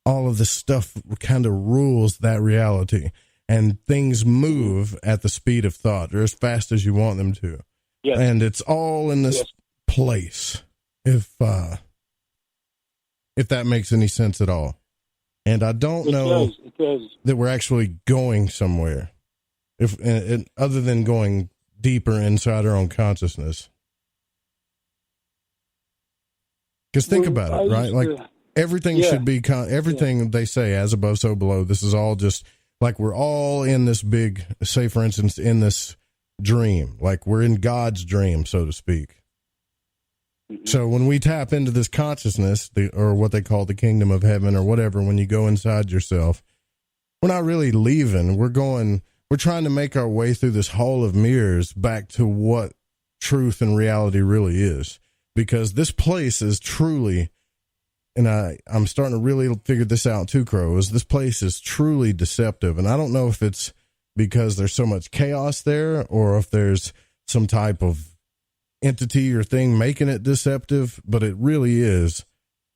all of this stuff kind of rules that reality, and things move at the speed of thought or as fast as you want them to. Yes. And it's all in this place. If that makes any sense at all. And I don't know that we're actually going somewhere, other than going deeper inside our own consciousness. Because think about it, right? Like everything should be everything they say, as above, so below. This is all just like we're all in this big, say for instance, in this dream, like we're in God's dream, so to speak. So when we tap into this consciousness, or what they call the kingdom of heaven or whatever, when you go inside yourself, we're not really leaving. We're trying to make our way through this hall of mirrors back to what truth and reality really is. Because this place is truly, and I'm starting to really figure this out too, Crow, is this place is truly deceptive. And I don't know if it's because there's so much chaos there, or if there's some type of entity or thing making it deceptive, but it really is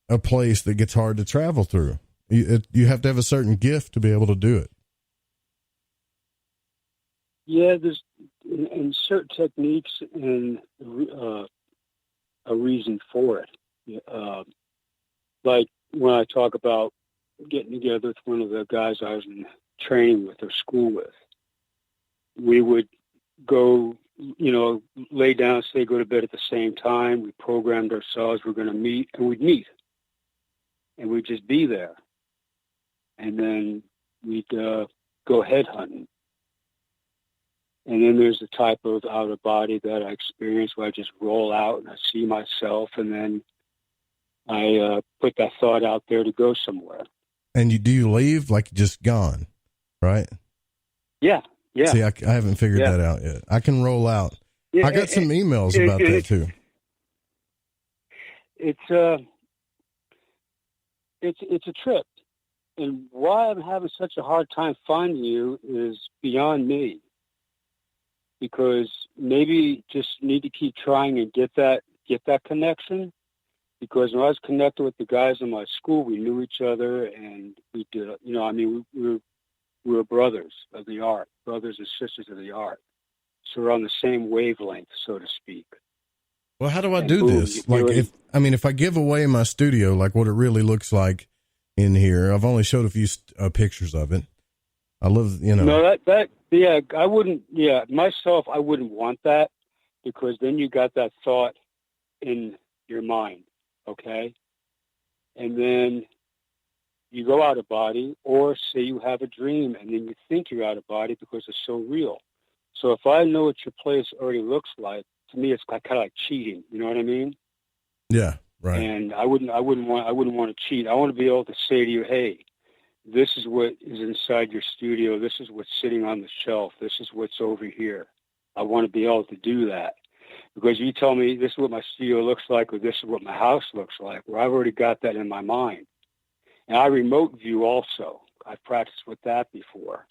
a place that gets hard to travel through. You have to have a certain gift to be able to do it. Yeah, there's and certain techniques and a reason for it. Like when I talk about getting together with one of the guys I was in training with or school with, we would go, lay down, say, go to bed at the same time. We programmed ourselves. We're going to meet, and we'd meet. And we'd just be there. And then we'd go head hunting. And then there's the type of outer body that I experience where I just roll out and I see myself, and then I put that thought out there to go somewhere. And do you leave like just gone, right? Yeah. See, I haven't figured that out yet. I can roll out. Yeah, I got some emails about that too. It's a trip. And why I'm having such a hard time finding you is beyond me. Because maybe just need to keep trying and get that connection. Because when I was connected with the guys in my school, we knew each other, and we did. We were brothers of the art, brothers and sisters of the art. So we're on the same wavelength, so to speak. Well, how do I do this? Like, if I give away my studio, like what it really looks like in here, I've only showed a few pictures of it. I love, No, I wouldn't, myself, I wouldn't want that, because then you got that thought in your mind, okay? And then you go out of body, or say you have a dream and then you think you're out of body because it's so real. So if I know what your place already looks like, to me, it's kind of like cheating. You know what I mean? Yeah, right. And I wouldn't want to cheat. I want to be able to say to you, hey, this is what is inside your studio. This is what's sitting on the shelf. This is what's over here. I want to be able to do that. Because you tell me this is what my studio looks like, or this is what my house looks like, well, I've already got that in my mind. And I remote view also. I've practiced with that before.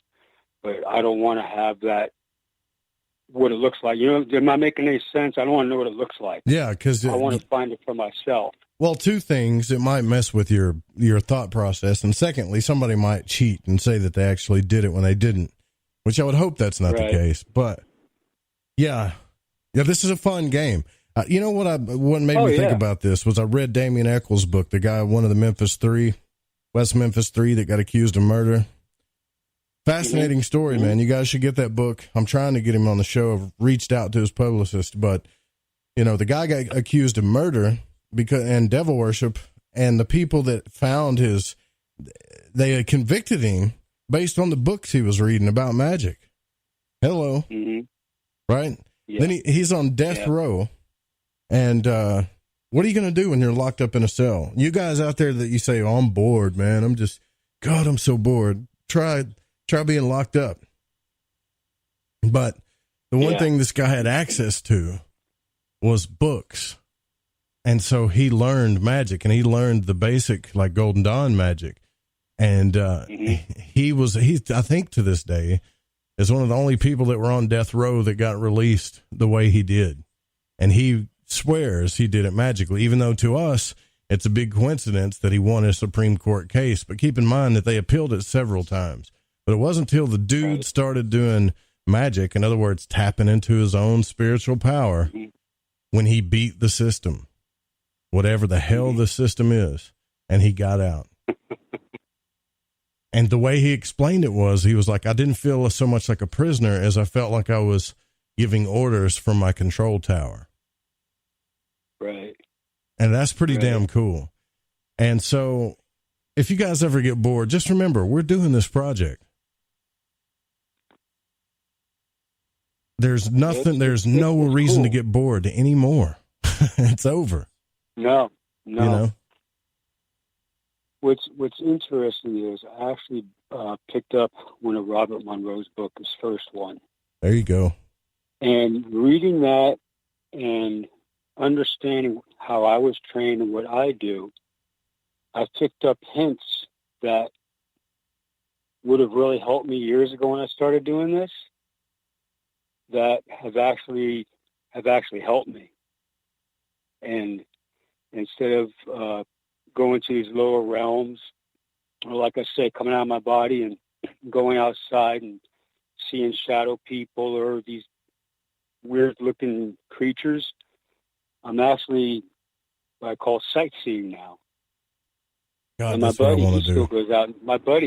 But I don't want to have that, what it looks like. Am I making any sense? I don't want to know what it looks like. Yeah, because I want to find it for myself. Well, two things. It might mess with your thought process. And secondly, somebody might cheat and say that they actually did it when they didn't, which I would hope that's not the case. But, yeah, this is a fun game. You know what made me think about this was I read Damien Eccles' book, the guy, one of the West Memphis 3 that got accused of murder. Fascinating story, man. You guys should get that book. I'm trying to get him on the show. I've reached out to his publicist, but, the guy got accused of murder and devil worship, and the people that found they had convicted him based on the books he was reading about magic. Hello. Mm-hmm. Right? Yeah. Then he's on death row. And what are you going to do when you're locked up in a cell? You guys out there that you say, oh, I'm bored, man. I'm so bored. Try being locked up. But the one thing this guy had access to was books. And so he learned magic, and he learned the basic, like Golden Dawn magic. And he I think to this day, is one of the only people that were on death row that got released the way he did. And he swears he did it magically, even though to us, it's a big coincidence that he won a Supreme Court case. But keep in mind that they appealed it several times. But it wasn't until the dude started doing magic, in other words, tapping into his own spiritual power, when he beat the system, whatever the hell the system is, and he got out. And the way he explained it was, he was like, I didn't feel so much like a prisoner as I felt like I was giving orders from my control tower. Right. And that's pretty damn cool. And so if you guys ever get bored, just remember, we're doing this project. There's no reason to get bored anymore. It's over. No. You know? What's interesting is I actually picked up one of Robert Monroe's book, his first one. There you go. And reading that and understanding how I was trained and what I do, I picked up hints that would have really helped me years ago when I started doing this, that have actually helped me. And instead of going to these lower realms, or like I say, coming out of my body and going outside and seeing shadow people or these weird-looking creatures, I'm actually what I call sightseeing now. God, and my that's what I buddy, want to do.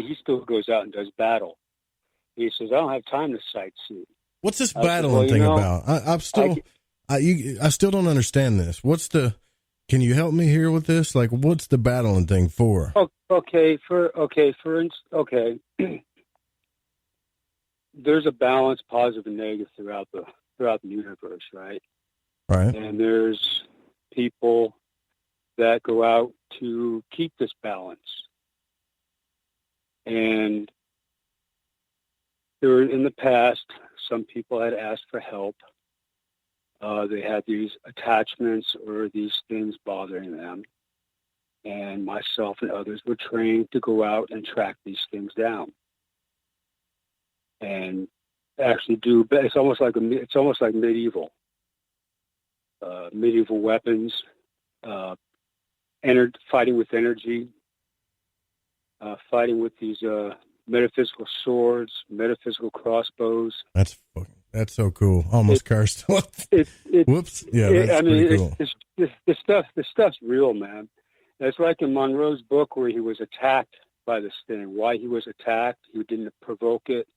he still goes out and does battle. He says, I don't have time to sightsee. What's this battling thing about? I still don't understand this. Can you help me here with this? Like, what's the battling thing for? Okay. There's a balance, positive and negative throughout the universe, right? Right. And there's people that go out to keep this balance. And in the past, some people had asked for help. They had these attachments or these things bothering them. And myself and others were trained to go out and track these things down. And actually it's almost like medieval. Medieval weapons, fighting with energy, fighting with these metaphysical swords, metaphysical crossbows. That's so cool. Almost cursed. Whoops. Yeah, that's pretty cool. The stuff's real, man. It's like in Monroe's book where he was attacked by this thing. Why he was attacked, he didn't provoke it,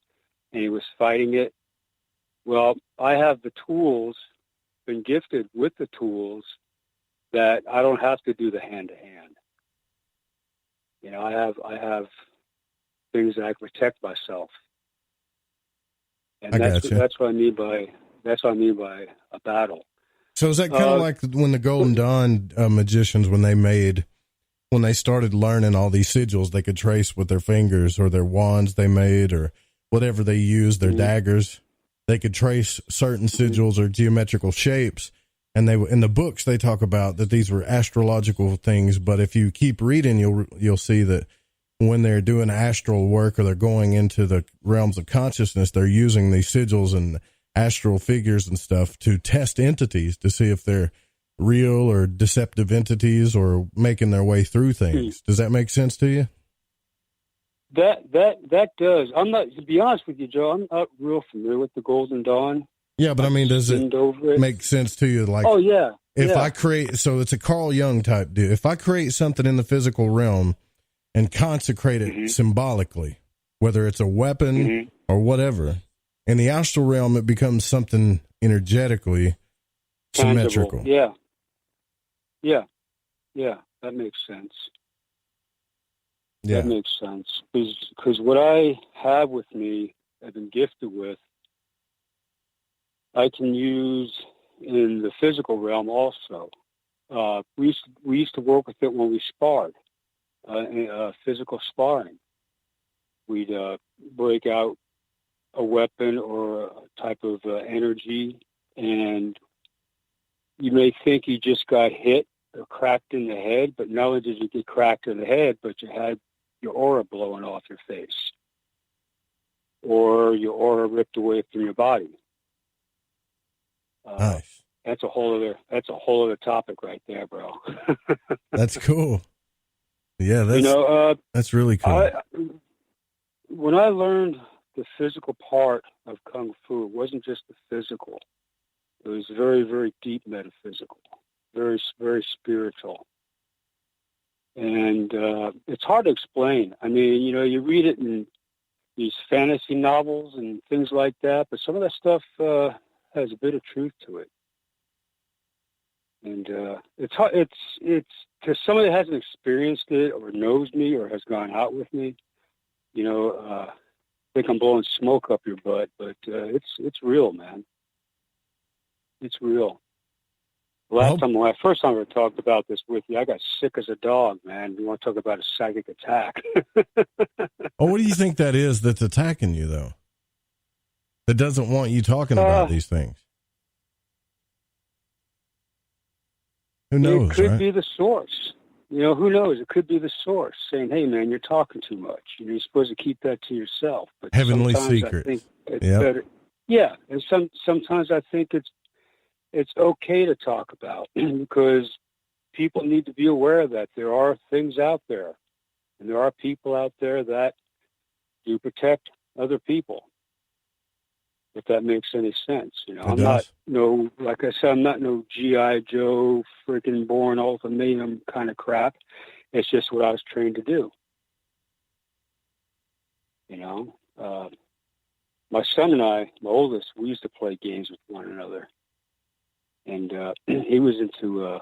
and he was fighting it. Well, I have the tools, been gifted with the tools that I don't have to do the hand-to-hand. You know, I have things that I can protect myself. And that's what I mean by a battle. So is that kind of like when the Golden Dawn magicians, when they started learning all these sigils they could trace with their fingers or their wands they made or whatever they used, their daggers, they could trace certain sigils or geometrical shapes. And in the books they talk about that these were astrological things. But if you keep reading, you'll see that when they're doing astral work or they're going into the realms of consciousness, they're using these sigils and astral figures and stuff to test entities to see if they're real or deceptive entities or making their way through things. Does that make sense to you? That does. I'm not, to be honest with you, Joe, I'm not real familiar with the Golden Dawn. Yeah, but I mean, does it make sense to you? Like, oh yeah. If I create, so it's a Carl Jung type deal. If I create something in the physical realm and consecrate it symbolically, whether it's a weapon or whatever, in the astral realm, it becomes something energetically symmetrical. Yeah. That makes sense. Yeah. That makes sense. Because what I have with me, I've been gifted with, I can use in the physical realm also. We used to work with it when we sparred, physical sparring. We'd break out a weapon or a type of energy, and you may think you just got hit or cracked in the head, but not only did you get cracked in the head, but you had your aura blowing off your face, or your aura ripped away from your body. Nice. That's a whole other topic right there, bro. That's cool. Yeah, that's really cool. When I learned the physical part of Kung Fu, it wasn't just the physical. It was very, very deep metaphysical, very, very spiritual. And it's hard to explain. I mean, you read it in these fantasy novels and things like that, but some of that stuff has a bit of truth to it. And it's hard. It's to somebody that hasn't experienced it or knows me or has gone out with me. I think I'm blowing smoke up your butt, but it's real, man. It's real. First time I talked about this with you, I got sick as a dog, man. You want to talk about a psychic attack? What do you think that is that's attacking you, though? That doesn't want you talking about these things? Who knows? It could be the source. Who knows? It could be the source saying, "Hey, man, you're talking too much. You're supposed to keep that to yourself." But heavenly secrets. I think it's better. Yeah, and sometimes I think it's okay to talk about because people need to be aware that there are things out there, and there are people out there that do protect other people. If that makes any sense, I'm not like I said, I'm not no G.I. Joe freaking born ultimatum kind of crap. It's just what I was trained to do. my son and I, my oldest, we used to play games with one another. And he was into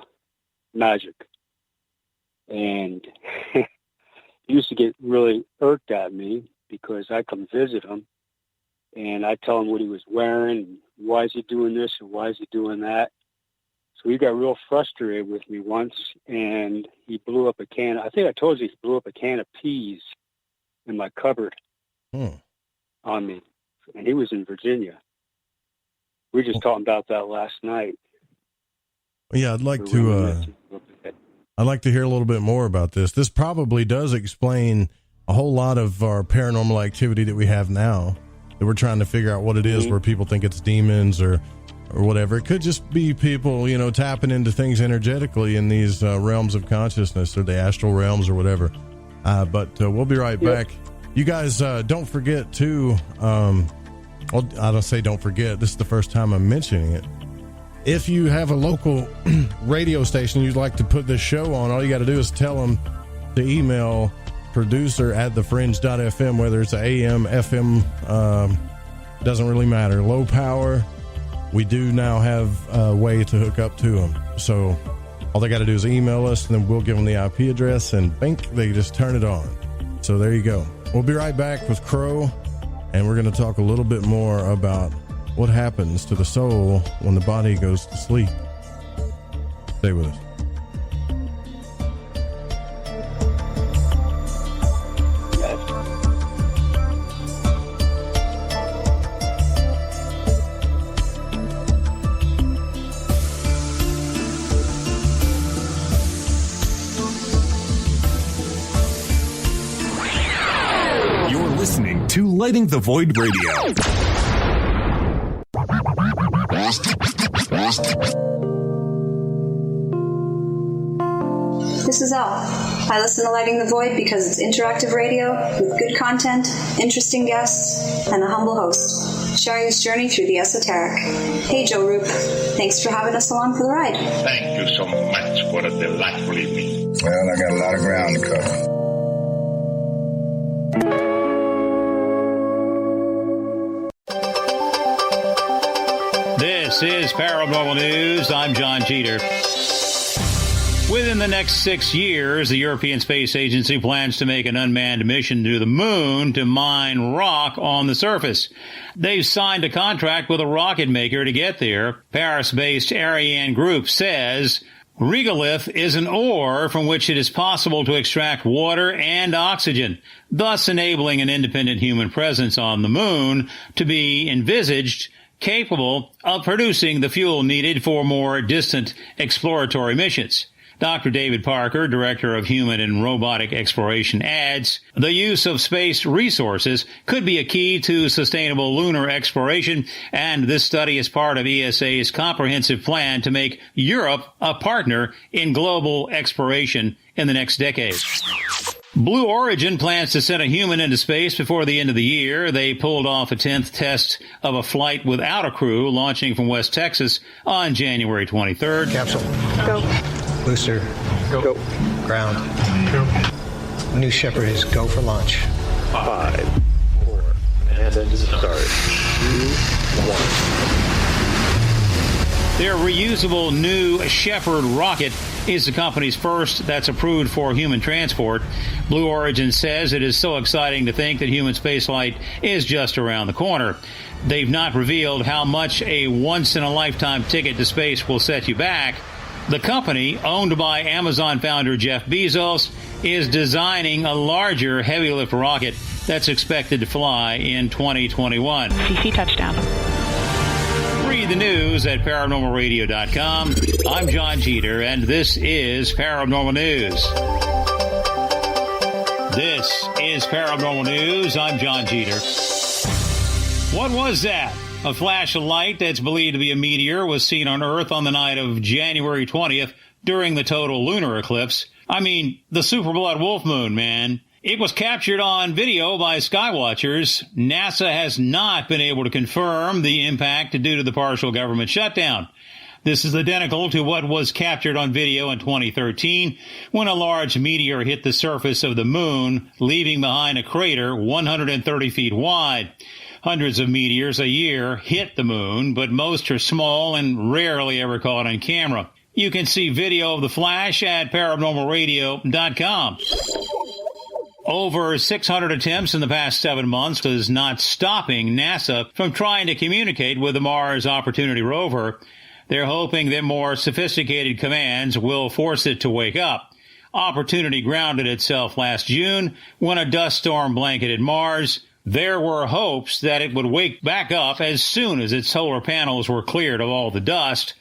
magic. And he used to get really irked at me because I come visit him and I tell him what he was wearing, and why is he doing this and why is he doing that. So he got real frustrated with me once, and he blew up a can. I think I told you he blew up a can of peas in my cupboard on me. And he was in Virginia. We were just talking about that last night. Yeah, I'd like to hear a little bit more about this. This probably does explain a whole lot of our paranormal activity that we have now, that we're trying to figure out what it is, where people think it's demons or whatever. It could just be people, tapping into things energetically in these realms of consciousness, or the astral realms or whatever. But we'll be right back. You guys don't forget to, I don't say don't forget, this is the first time I'm mentioning it. If you have a local radio station you'd like to put this show on, all you got to do is tell them to email producer@thefringe.fm, whether it's AM, FM, doesn't really matter. Low power, we do now have a way to hook up to them. So all they got to do is email us, and then we'll give them the IP address, and bink, they just turn it on. So there you go. We'll be right back with Crow, and we're going to talk a little bit more about what happens to the soul when the body goes to sleep. Stay with us. You're listening to Lighting the Void Radio. This is Elle. I listen to Lighting the Void because it's interactive radio with good content, interesting guests, and a humble host, sharing his journey through the esoteric. Hey, Joe Roop. Thanks for having us along for the ride. Thank you so much for a delightful evening. Well, I got a lot of ground to cover. This is Paranormal News. I'm John Jeter. Within the next 6 years, the European Space Agency plans to make an unmanned mission to the moon to mine rock on the surface. They've signed a contract with a rocket maker to get there. Paris-based Ariane Group says regolith is an ore from which it is possible to extract water and oxygen, thus enabling an independent human presence on the moon to be envisaged, capable of producing the fuel needed for more distant exploratory missions. Dr. David Parker, Director of Human and Robotic Exploration, adds, the use of space resources could be a key to sustainable lunar exploration, and this study is part of ESA's comprehensive plan to make Europe a partner in global exploration in the next decade. Blue Origin plans to send a human into space before the end of the year. They pulled off a 10th test of a flight without a crew, launching from West Texas on January 23rd. Capsule. Go. Booster. Go. Ground. Go. New Shepard is go for launch. 5, 4, and engine start. 2, 1. Their reusable new Shepard rocket is the company's first that's approved for human transport. Blue Origin says it is so exciting to think that human spaceflight is just around the corner. They've not revealed how much a once-in-a-lifetime ticket to space will set you back. The company, owned by Amazon founder Jeff Bezos, is designing a larger heavy-lift rocket that's expected to fly in 2021. CC touchdown. Read the news at ParanormalRadio.com. I'm John Jeter, and this is Paranormal News. This is Paranormal News. I'm John Jeter. What was that? A flash of light that's believed to be a meteor was seen on Earth on the night of January 20th during the total lunar eclipse. I mean, the super blood wolf moon, man. It was captured on video by skywatchers. NASA has not been able to confirm the impact due to the partial government shutdown. This is identical to what was captured on video in 2013 when a large meteor hit the surface of the moon, leaving behind a crater 130 feet wide. Hundreds of meteors a year hit the moon, but most are small and rarely ever caught on camera. You can see video of the flash at paranormalradio.com. Over 600 attempts in the past 7 months is not stopping NASA from trying to communicate with the Mars Opportunity rover. They're hoping that more sophisticated commands will force it to wake up. Opportunity grounded itself last June when a dust storm blanketed Mars. There were hopes that it would wake back up as soon as its solar panels were cleared of all the dust.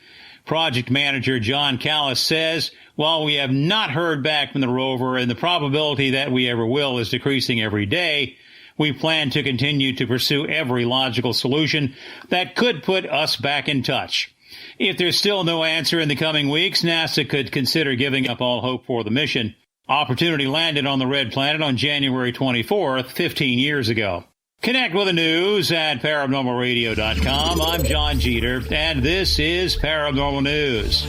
Project manager John Callis says, while we have not heard back from the rover and the probability that we ever will is decreasing every day, we plan to continue to pursue every logical solution that could put us back in touch. If there's still no answer in the coming weeks, NASA could consider giving up all hope for the mission. Opportunity landed on the Red Planet on January 24th, 15 years ago. Connect with the news at paranormalradio.com. I'm John Jeter, and this is Paranormal News.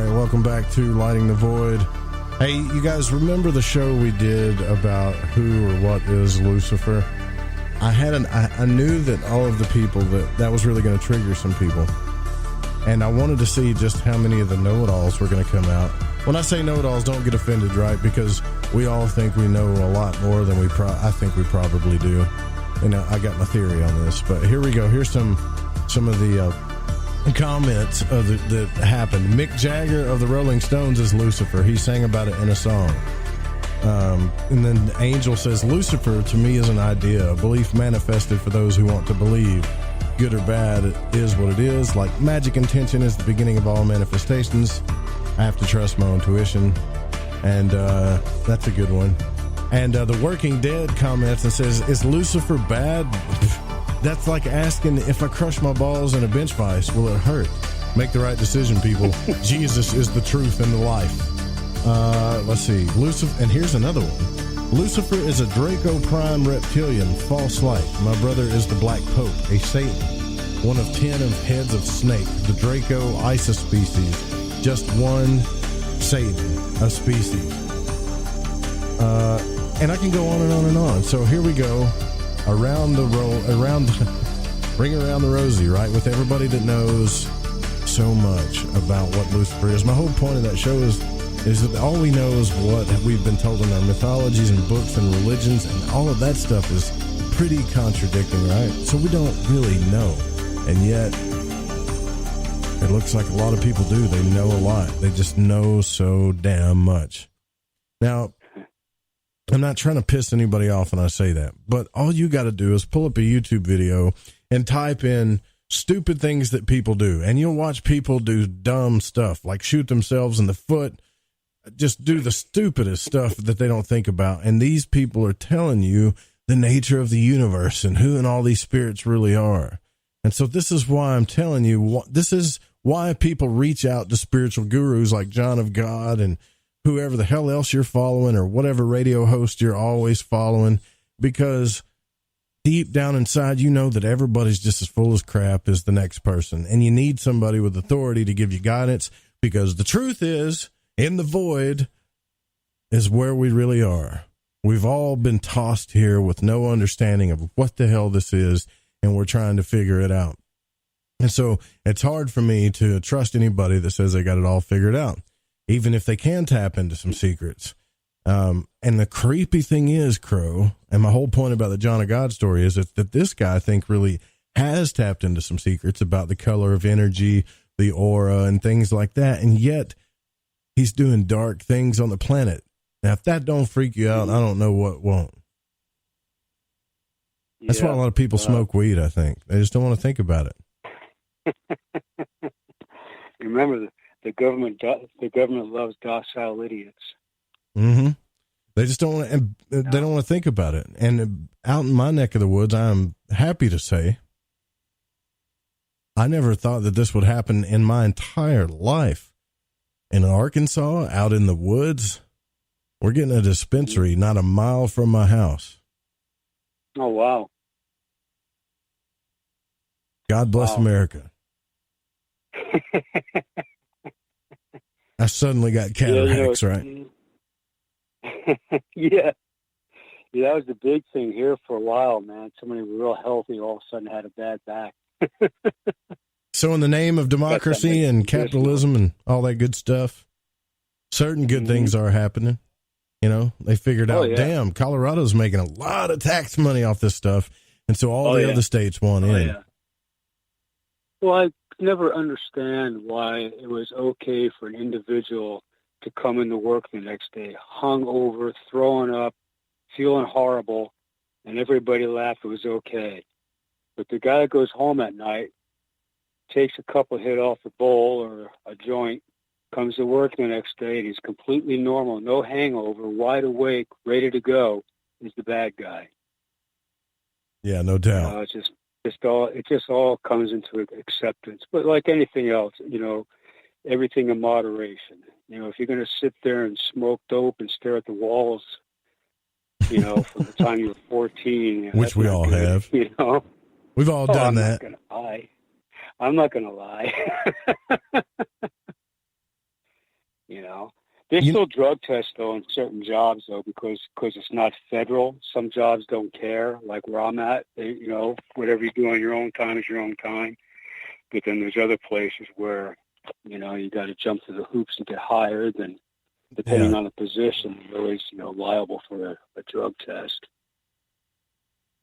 Welcome back to Lighting the Void. Hey, you guys remember the show we did about who or what is Lucifer? I knew that all of the people that was really going to trigger some people, and I wanted to see just how many of the know-it-alls were going to come out. When I say know-it-alls, don't get offended, right? Because we all think we know a lot more than I think we probably do. You know, I got my theory on this, but here we go. Here's some of the comments that happened. Mick Jagger of the Rolling Stones is Lucifer. He sang about it in a song. And then Angel says, Lucifer to me is an idea, a belief manifested for those who want to believe. Good or bad, it is what it is. Like magic intention is the beginning of all manifestations. I have to trust my own intuition. And that's a good one. And The Working Dead comments and says, is Lucifer bad? That's like asking, if I crush my balls in a bench vise, will it hurt? Make the right decision, people. Jesus is the truth and the life. Let's see. Lucifer, and here's another one. Lucifer is a Draco Prime reptilian, false light. My brother is the Black Pope, a Satan, one of 10 of heads of snake, the Draco Isis species, just one Satan, a species. And I can go on and on and on. So here we go. Ring around the rosy, right? With everybody that knows so much about what Lucifer is. My whole point of that show is that all we know is what we've been told in our mythologies and books and religions, and all of that stuff is pretty contradicting, right? So we don't really know, and yet it looks like a lot of people do. They know a lot. They just know so damn much. Now, I'm not trying to piss anybody off when I say that, but all you got to do is pull up a YouTube video and type in stupid things that people do, and you'll watch people do dumb stuff like shoot themselves in the foot, just do the stupidest stuff that they don't think about. And these people are telling you the nature of the universe and who and all these spirits really are. And so this is why I'm telling you, this is why people reach out to spiritual gurus like John of God and whoever the hell else you're following, or whatever radio host you're always following, because deep down inside, you know that everybody's just as full as crap as the next person. And you need somebody with authority to give you guidance, because the truth is, in the void is where we really are. We've all been tossed here with no understanding of what the hell this is, and we're trying to figure it out. And so it's hard for me to trust anybody that says they got it all figured out, even if they can tap into some secrets. And the creepy thing is, Crow, and my whole point about the John of God story is that this guy, I think, really has tapped into some secrets about the color of energy, the aura, and things like that. And yet he's doing dark things on the planet. Now, if that don't freak you out, I don't know what won't. That's why a lot of people smoke weed, I think. They just don't want to think about it. Remember, the government loves docile idiots. Mm-hmm. They just don't want to, they don't want to think about it. And out in my neck of the woods, I'm happy to say, I never thought that this would happen in my entire life. In Arkansas, out in the woods, we're getting a dispensary not a mile from my house. Oh, wow. God bless America. I suddenly got cataracts, right? Yeah. That was the big thing here for a while, man. Somebody real healthy all of a sudden had a bad back. So in the name of democracy and capitalism and all that good stuff, certain good things are happening. You know, they figured out, damn, Colorado's making a lot of tax money off this stuff. And so all the other states want in. Yeah. Well, I never understand why it was okay for an individual to come into work the next day, hungover, throwing up, feeling horrible, and everybody laughed it was okay. But the guy that goes home at night, takes a couple hit off the bowl or a joint, comes to work the next day, and he's completely normal, no hangover, wide awake, ready to go, is the bad guy. Yeah, no doubt. It just all comes into acceptance. But like anything else, everything in moderation. If you're going to sit there and smoke dope and stare at the walls, from the time you were 14, which we all have, we've all done that. I'm not going to lie. They still drug test, though, in certain jobs, though, because it's not federal. Some jobs don't care, like where I'm at. They, whatever you do on your own time is your own time. But then there's other places where, you got to jump through the hoops to get hired. And depending on the position, you're always, liable for a drug test.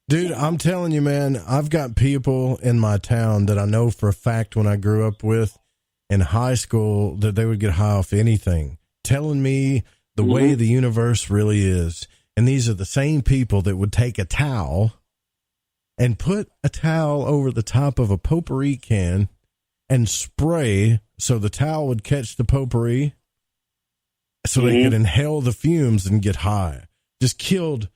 Dude, I'm telling you, man, I've got people in my town that I know for a fact when I grew up with in high school that they would get high off anything, telling me the way the universe really is. And these are the same people that would take a towel and put a towel over the top of a potpourri can and spray so the towel would catch the potpourri so they could inhale the fumes and get high. Just killed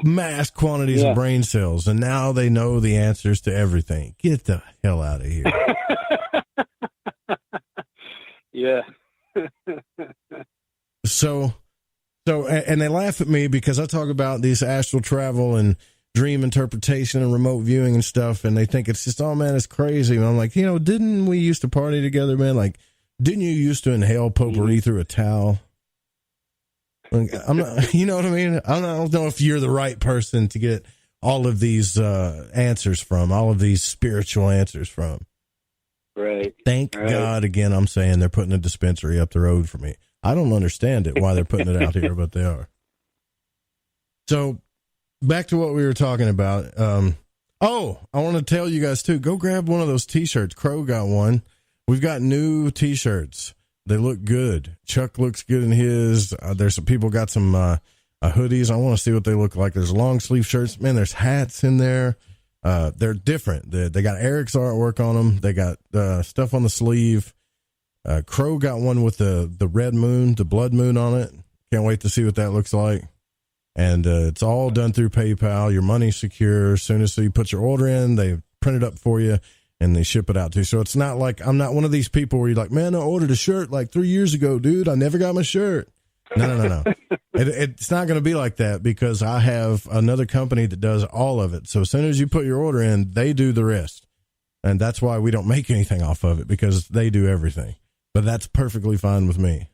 mass quantities of brain cells. And now they know the answers to everything. Get the hell out of here. Yeah. So, and they laugh at me because I talk about these astral travel and dream interpretation and remote viewing and stuff, and they think it's just, oh man, it's crazy. And I'm like, didn't we used to party together, man? Like, didn't you used to inhale potpourri through a towel? Like, I'm not, you know what I mean? I don't know if you're the right person to get all of these answers from, all of these spiritual answers from. Right. Thank God, again, I'm saying they're putting a dispensary up the road for me. I don't understand it, why they're putting it out here, but they are. So, back to what we were talking about. I want to tell you guys, too, go grab one of those T-shirts. Crow got one. We've got new T-shirts. They look good. Chuck looks good in his. There's some people got some hoodies. I want to see what they look like. There's long sleeve shirts. Man, there's hats in there. They're different. They got Eric's artwork on them. They got stuff on the sleeve. Crow got one with the red moon, the blood moon on it. Can't wait to see what that looks like. And it's all done through PayPal. Your money's secure. As soon as you put your order in, they print it up for you and they ship it out to you. So it's not like, I'm not one of these people where you're like, man, I ordered a shirt like 3 years ago, dude. I never got my shirt. No. It's not going to be like that because I have another company that does all of it. So as soon as you put your order in, they do the rest. And that's why we don't make anything off of it, because they do everything. But that's perfectly fine with me.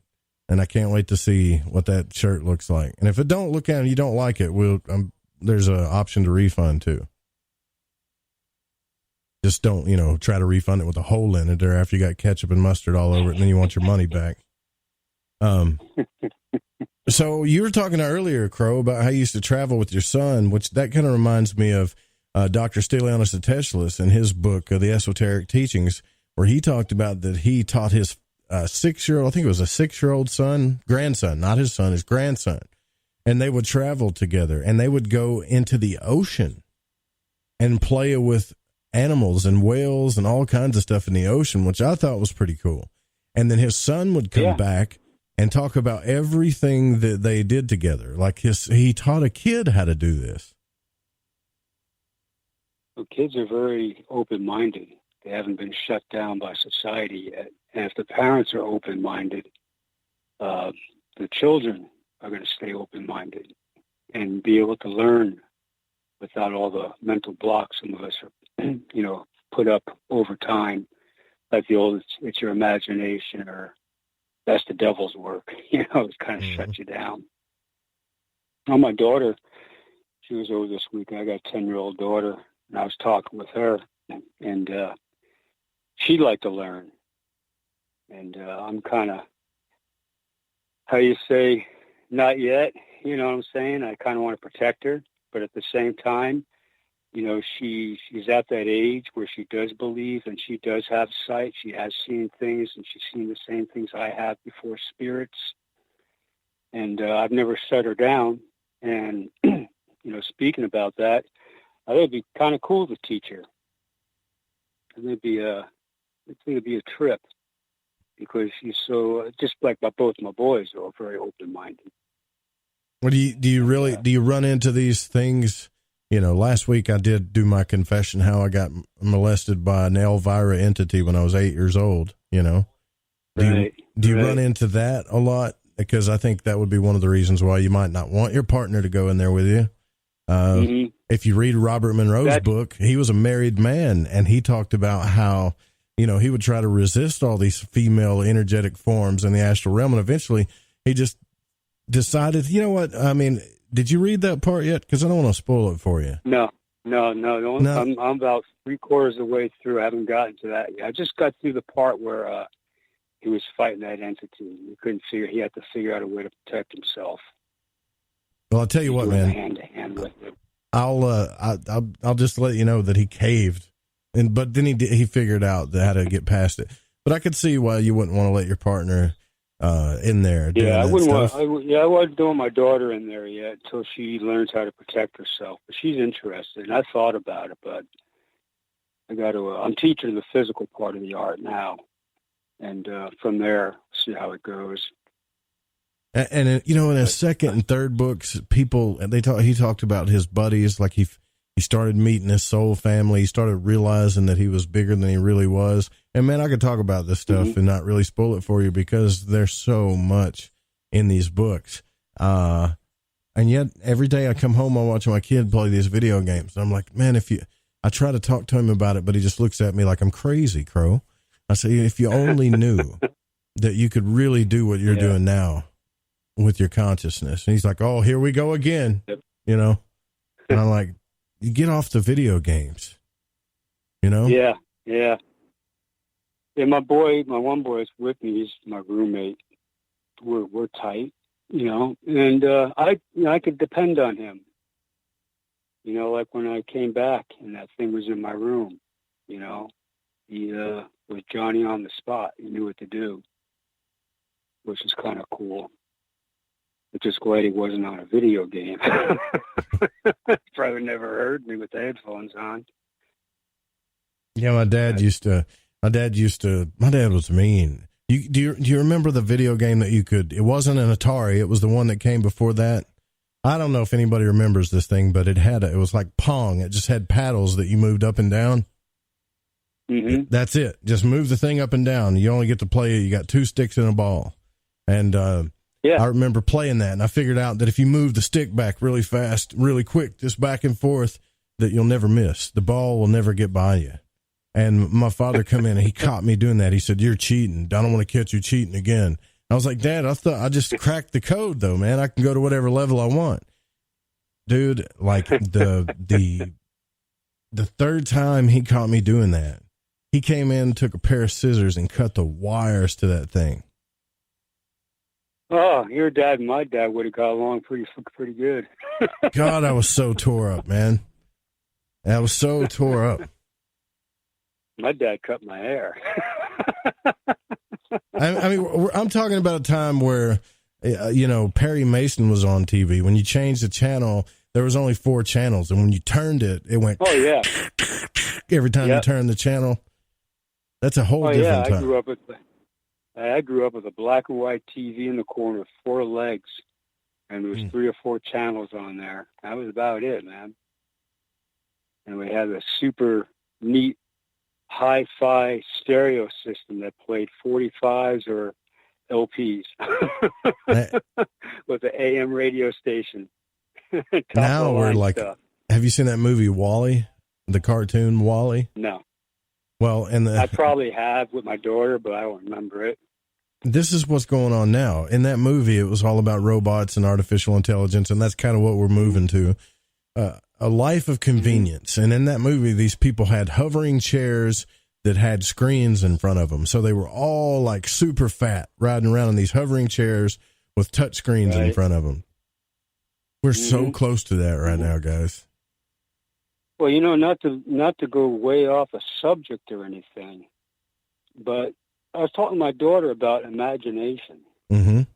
And I can't wait to see what that shirt looks like. And if it don't look at it and you don't like it, there's an option to refund too. Just don't, try to refund it with a hole in it or after you got ketchup and mustard all over it and then you want your money back. So you were talking earlier, Crow, about how you used to travel with your son, which that kind of reminds me of Dr. Stylianos Ateshlis in his book, The Esoteric Teachings, where he talked about that he taught his 6-year-old, I think it was a 6-year-old grandson, not his son, his grandson. And they would travel together and they would go into the ocean and play with animals and whales and all kinds of stuff in the ocean, which I thought was pretty cool. And then his son would come back and talk about everything that they did together. Like he taught a kid how to do this. Well, kids are very open-minded. They haven't been shut down by society yet. And if the parents are open-minded, the children are going to stay open-minded and be able to learn without all the mental blocks some of us are, put up over time. Like the old, it's your imagination, or that's the devil's work. It kind of shuts you down. Well, my daughter, she was over this week. I got a 10-year-old daughter, and I was talking with her, and she'd like to learn. And I'm kind of, how you say, not yet. You know what I'm saying? I kind of want to protect her, but at the same time, she's at that age where she does believe and she does have sight. She has seen things, and she's seen the same things I have before, spirits. And I've never shut her down. And, speaking about that, I think it'd be kind of cool to teach her. I think it'd be a trip, because she's so, just like both my boys are very open-minded. Well, do you run into these things? Last week I did do my confession how I got molested by an Elvira entity when I was 8 years old. Do you run into that a lot? Because I think that would be one of the reasons why you might not want your partner to go in there with you. If you read Robert Monroe's book, he was a married man, and he talked about how, he would try to resist all these female energetic forms in the astral realm, and eventually he just decided, you know what, I mean, did you read that part yet? Because I don't want to spoil it for you. No. I'm about 3/4 of the way through. I haven't gotten to that yet. I just got through the part where he was fighting that entity. He had to figure out a way to protect himself. Well, I'll tell you what, man. Hand to hand with it. I'll just let you know that he caved, but then he figured out how to get past it. But I could see why you wouldn't want to let your partner in there. Yeah, I wouldn't want. I wasn't doing my daughter in there yet until she learns how to protect herself. But she's interested, and I thought about it, but I got to. I'm teaching the physical part of the art now, and from there, see how it goes. And in his second and third books, he talked about his buddies, like he started meeting his soul family. He started realizing that he was bigger than he really was. And man, I could talk about this stuff and not really spoil it for you, because there's so much in these books. And yet every day I come home, I watch my kid play these video games. And I'm like, man, I try to talk to him about it, but he just looks at me like I'm crazy, Crow. I say, if you only knew that you could really do what you're doing now with your consciousness. And he's like, oh, here we go again, And I'm like, you get off the video games, Yeah. Yeah, my one boy is with me. He's my roommate. We're tight, and I could depend on him. Like when I came back and that thing was in my room, he was Johnny on the spot. He knew what to do, which is kind of cool. I'm just glad he wasn't on a video game. Probably never heard me with the headphones on. Yeah, my dad was mean. Do you remember the video game that it wasn't an Atari, it was the one that came before that? I don't know if anybody remembers this thing, but it was like Pong. It just had paddles that you moved up and down. Mm-hmm. That's it. Just move the thing up and down. You only get to play it. You got 2 sticks and a ball. And, I remember playing that, and I figured out that if you move the stick back really fast, really quick, just back and forth, that you'll never miss. The ball will never get by you. And my father come in and he caught me doing that. He said, "You're cheating. I don't want to catch you cheating again." I was like, "Dad, I thought I just cracked the code though, man. I can go to whatever level I want." Dude, like the third time he caught me doing that, he came in, took a pair of scissors and cut the wires to that thing. Oh, your dad and my dad would have got along pretty good. God, I was so tore up, man. I was so tore up. My dad cut my hair. I mean, I'm talking about a time where, Perry Mason was on TV. When you change the channel, there was only 4 channels, and when you turned it, it went. Oh yeah. Every time you turn the channel, that's a whole different time. I grew up with a black and white TV in the corner with 4 legs, and there was 3 or 4 channels on there. That was about it, man. And we had a super neat hi-fi stereo system that played 45s or LPs with the AM radio station. Now we're like, stuff. Have you seen that movie Wall-E, the cartoon Wall-E? No. Well, I probably have with my daughter, but I don't remember it. This is what's going on now. In that movie, it was all about robots and artificial intelligence, and that's kind of what we're moving to. A life of convenience. And in that movie, these people had hovering chairs that had screens in front of them. So they were all like super fat, riding around in these hovering chairs with touch screens in front of them. We're so close to that right now, guys. Well, not to go way off a subject or anything, but I was talking to my daughter about imagination, and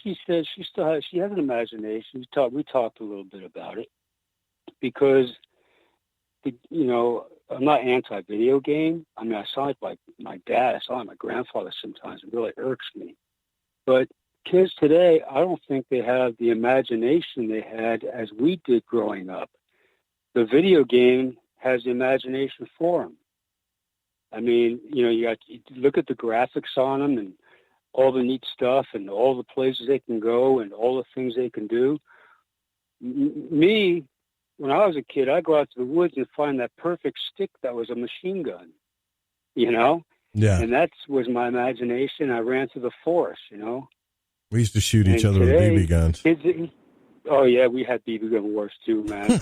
she said she has an imagination. We talked a little bit about it because, I'm not anti-video game. I mean, I sound like my dad. I sound like my grandfather sometimes. It really irks me. But kids today, I don't think they have the imagination they had as we did growing up. The video game has the imagination for them. I mean, you look at the graphics on them and all the neat stuff and all the places they can go and all the things they can do. Me, when I was a kid, I'd go out to the woods and find that perfect stick that was a machine gun, Yeah. And that was my imagination. I ran through the forest, We used to shoot each other with BB guns. Oh yeah, we had BB gun wars too, man.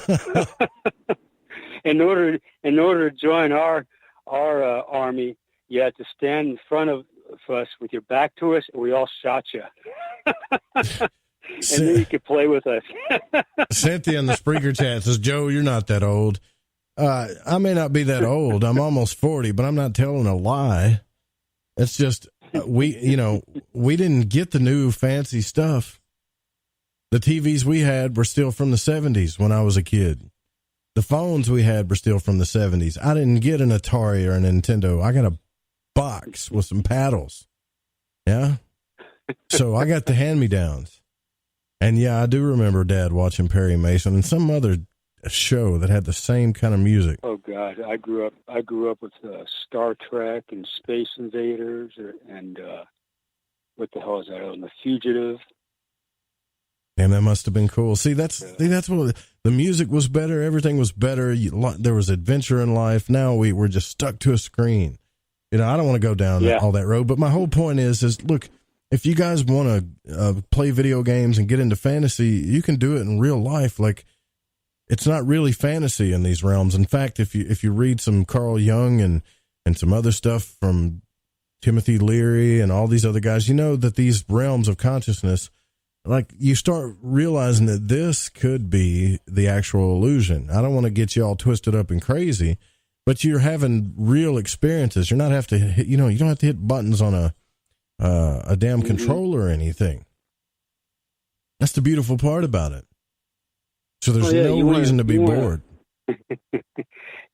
In order to join our army, you had to stand in front of us with your back to us, and we all shot you. And then you could play with us. Cynthia in the Spreaker chat says, Joe, you're not that old. I may not be that old. I'm almost 40, but I'm not telling a lie. It's just we didn't get the new fancy stuff. The TVs we had were still from the 70s when I was a kid. The phones we had were still from the 70s. I didn't get an Atari or a Nintendo. I got a box with some paddles. Yeah. So I got the hand-me-downs. And yeah, I do remember Dad watching Perry Mason and some other show that had the same kind of music. Oh God, I grew up with Star Trek and Space Invaders and what the hell is that? The Fugitive. And that must have been cool. See, that's what the music was better. Everything was better. There was adventure in life. Now we're just stuck to a screen. I don't want to go down all that road. But my whole point is look, if you guys want to play video games and get into fantasy, you can do it in real life. Like, it's not really fantasy in these realms. In fact, if you read some Carl Jung and some other stuff from Timothy Leary and all these other guys, you know that these realms of consciousness, like, you start realizing that this could be the actual illusion. I don't want to get you all twisted up and crazy, but you're having real experiences. You're not have to hit, you don't have to hit buttons on a damn controller or anything. That's the beautiful part about it. So there's no reason to be bored.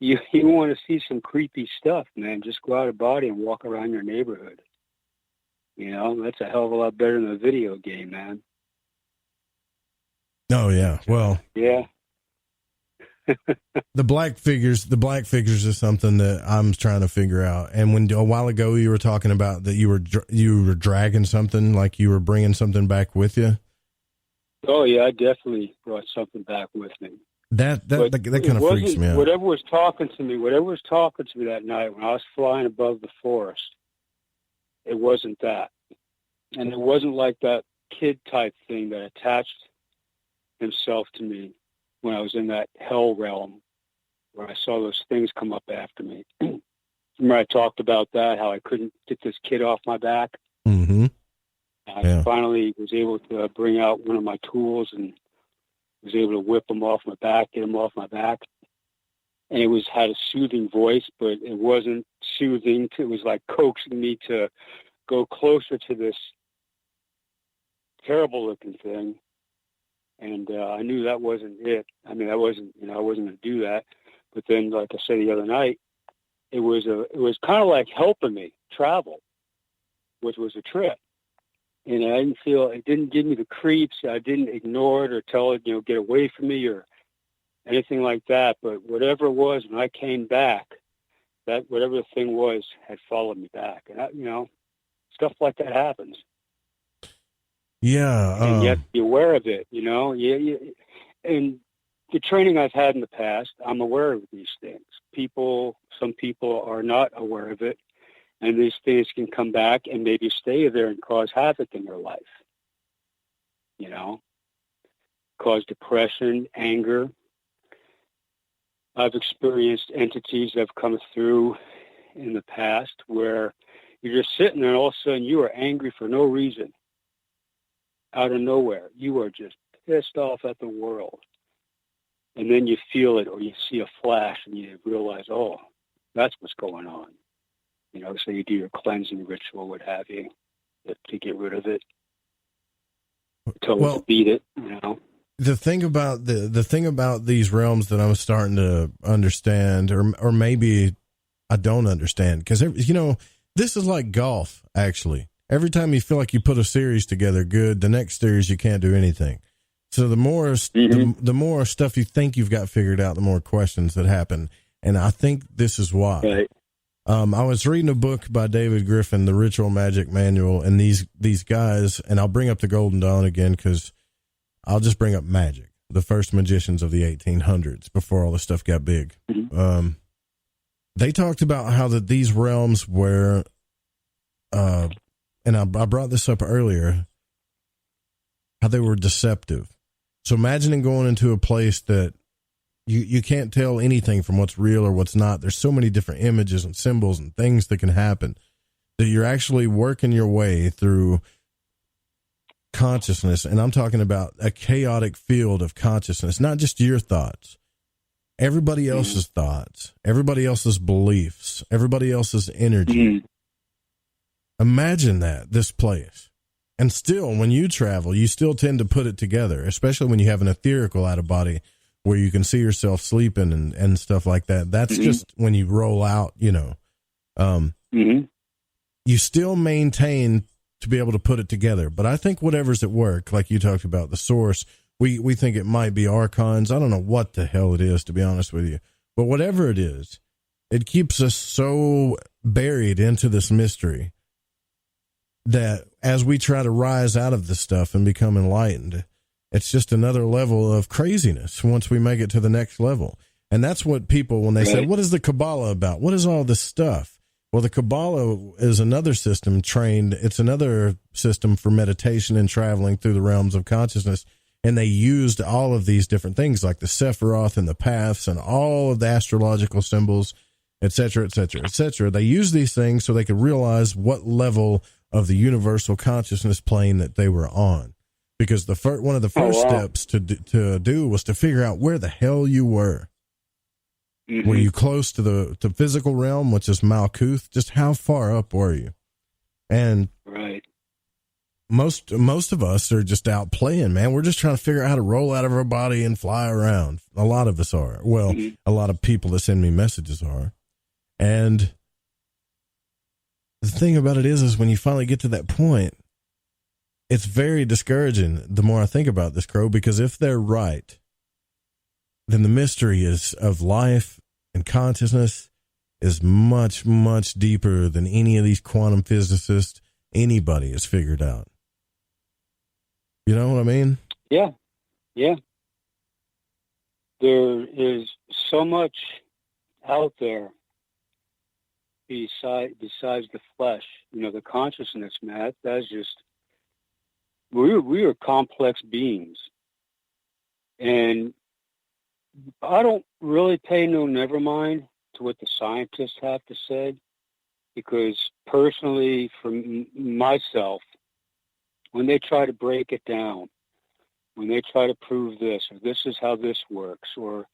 You want to see some creepy stuff, man. Just go out of body and walk around your neighborhood. That's a hell of a lot better than a video game, man. Oh yeah. Well, yeah. The black figures is something that I'm trying to figure out. And when a while ago you were talking about that you were dragging something, like you were bringing something back with you. Oh yeah, I definitely brought something back with me. That kind of freaks me out. Whatever was talking to me that night when I was flying above the forest, it wasn't that, and it wasn't like that kid type thing that attached himself to me when I was in that hell realm where I saw those things come up after me. Remember I talked about that, how I couldn't get this kid off my back? Mm-hmm. I finally was able to bring out one of my tools and was able to whip him off my back, get him off my back. And it had a soothing voice, but it wasn't soothing. It was like coaxing me to go closer to this terrible looking thing. And I knew that wasn't it. I mean, I wasn't going to do that. But then, like I said the other night, it was kind of like helping me travel, which was a trip. And it didn't give me the creeps. I didn't ignore it or tell it, get away from me or anything like that. But whatever it was, when I came back, that whatever the thing was had followed me back. And, stuff like that happens. Yeah. And you have to be aware of it, Yeah. And the training I've had in the past, I'm aware of these things. Some people are not aware of it. And these things can come back and maybe stay there and cause havoc in their life. Cause depression, anger. I've experienced entities that have come through in the past where you're just sitting there and all of a sudden you are angry for no reason. Out of nowhere. You are just pissed off at the world. And then you feel it or you see a flash and you realize, oh, that's what's going on. So you do your cleansing ritual, what have you, to get rid of it. To beat it, The thing about the thing about these realms that I'm starting to understand, or maybe I don't understand, because this is like golf. Actually, every time you feel like you put a series together good, the next series you can't do anything. So the more the more stuff you think you've got figured out, the more questions that happen, and I think this is why. Right. I was reading a book by David Griffin, The Ritual Magic Manual, and these guys, and I'll bring up the Golden Dawn again because I'll just bring up magic, the first magicians of the 1800s before all this stuff got big. They talked about how that these realms were, and I brought this up earlier, how they were deceptive. So imagining going into a place that you can't tell anything from what's real or what's not. There's so many different images and symbols and things that can happen that you're actually working your way through consciousness. And I'm talking about a chaotic field of consciousness, not just your thoughts, everybody else's thoughts, everybody else's beliefs, everybody else's energy. Imagine this place. And still, when you travel, you still tend to put it together, especially when you have an etherical out of body where you can see yourself sleeping and stuff like that. That's just when you roll out, you still maintain to be able to put it together. But I think whatever's at work, like you talked about, the source, we think it might be archons. I don't know what the hell it is, to be honest with you. But whatever it is, it keeps us so buried into this mystery that as we try to rise out of this stuff and become enlightened, it's just another level of craziness once we make it to the next level. And that's what people, when they say, what is the Kabbalah about? What is all this stuff? Well, the Kabbalah is another system trained. It's another system for meditation and traveling through the realms of consciousness. And they used all of these different things like the Sephiroth and the paths and all of the astrological symbols, et cetera, et cetera, et cetera. They used these things so they could realize what level of the universal consciousness plane that they were on. Because one of the first steps to do was to figure out where the hell you were. Were you close to the physical realm, which is Malkuth? Just how far up were you? And most of us are just out playing, man. We're just trying to figure out how to roll out of our body and fly around. A lot of us are. Well, a lot of people that send me messages are. And the thing about it is when you finally get to that point, it's very discouraging the more I think about this, Crow, because if they're right, then the mystery of life and consciousness is much, much deeper than any of these quantum physicists, anybody has figured out. You know what I mean? Yeah. Yeah. There is so much out there besides the flesh, the consciousness, Matt. That's just, we are complex beings. And I don't really pay no never mind to what the scientists have to say, because personally, for myself, when they try to break it down, when they try to prove this, or this is how this works, or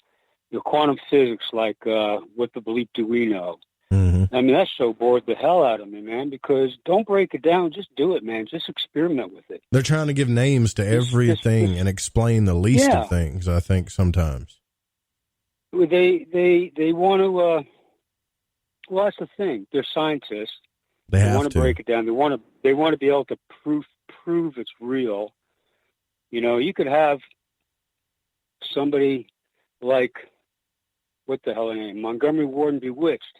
quantum physics, like what the bleep do we know? Mm-hmm. I mean, that show bored the hell out of me, man, because don't break it down. Just do it, man. Just experiment with it. They're trying to give names to everything and explain the least of things, I think, sometimes. They want to, well, that's the thing. They're scientists. They want to break it down. They want to be able to prove it's real. You know, you could have somebody like, what the hell, Montgomery Ward and Bewitched,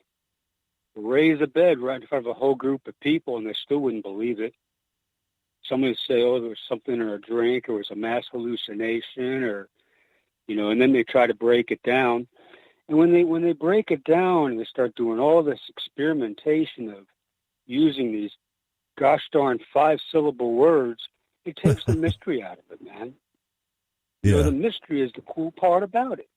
raise a bed right in front of a whole group of people, and they still wouldn't believe it. Somebody would say, oh, there was something in a drink, or it was a mass hallucination, or, you know, and then they try to break it down. And when they break it down and they start doing all this experimentation of using these gosh darn 5-syllable words, it takes the mystery out of it, man. Yeah. You know, the mystery is the cool part about it.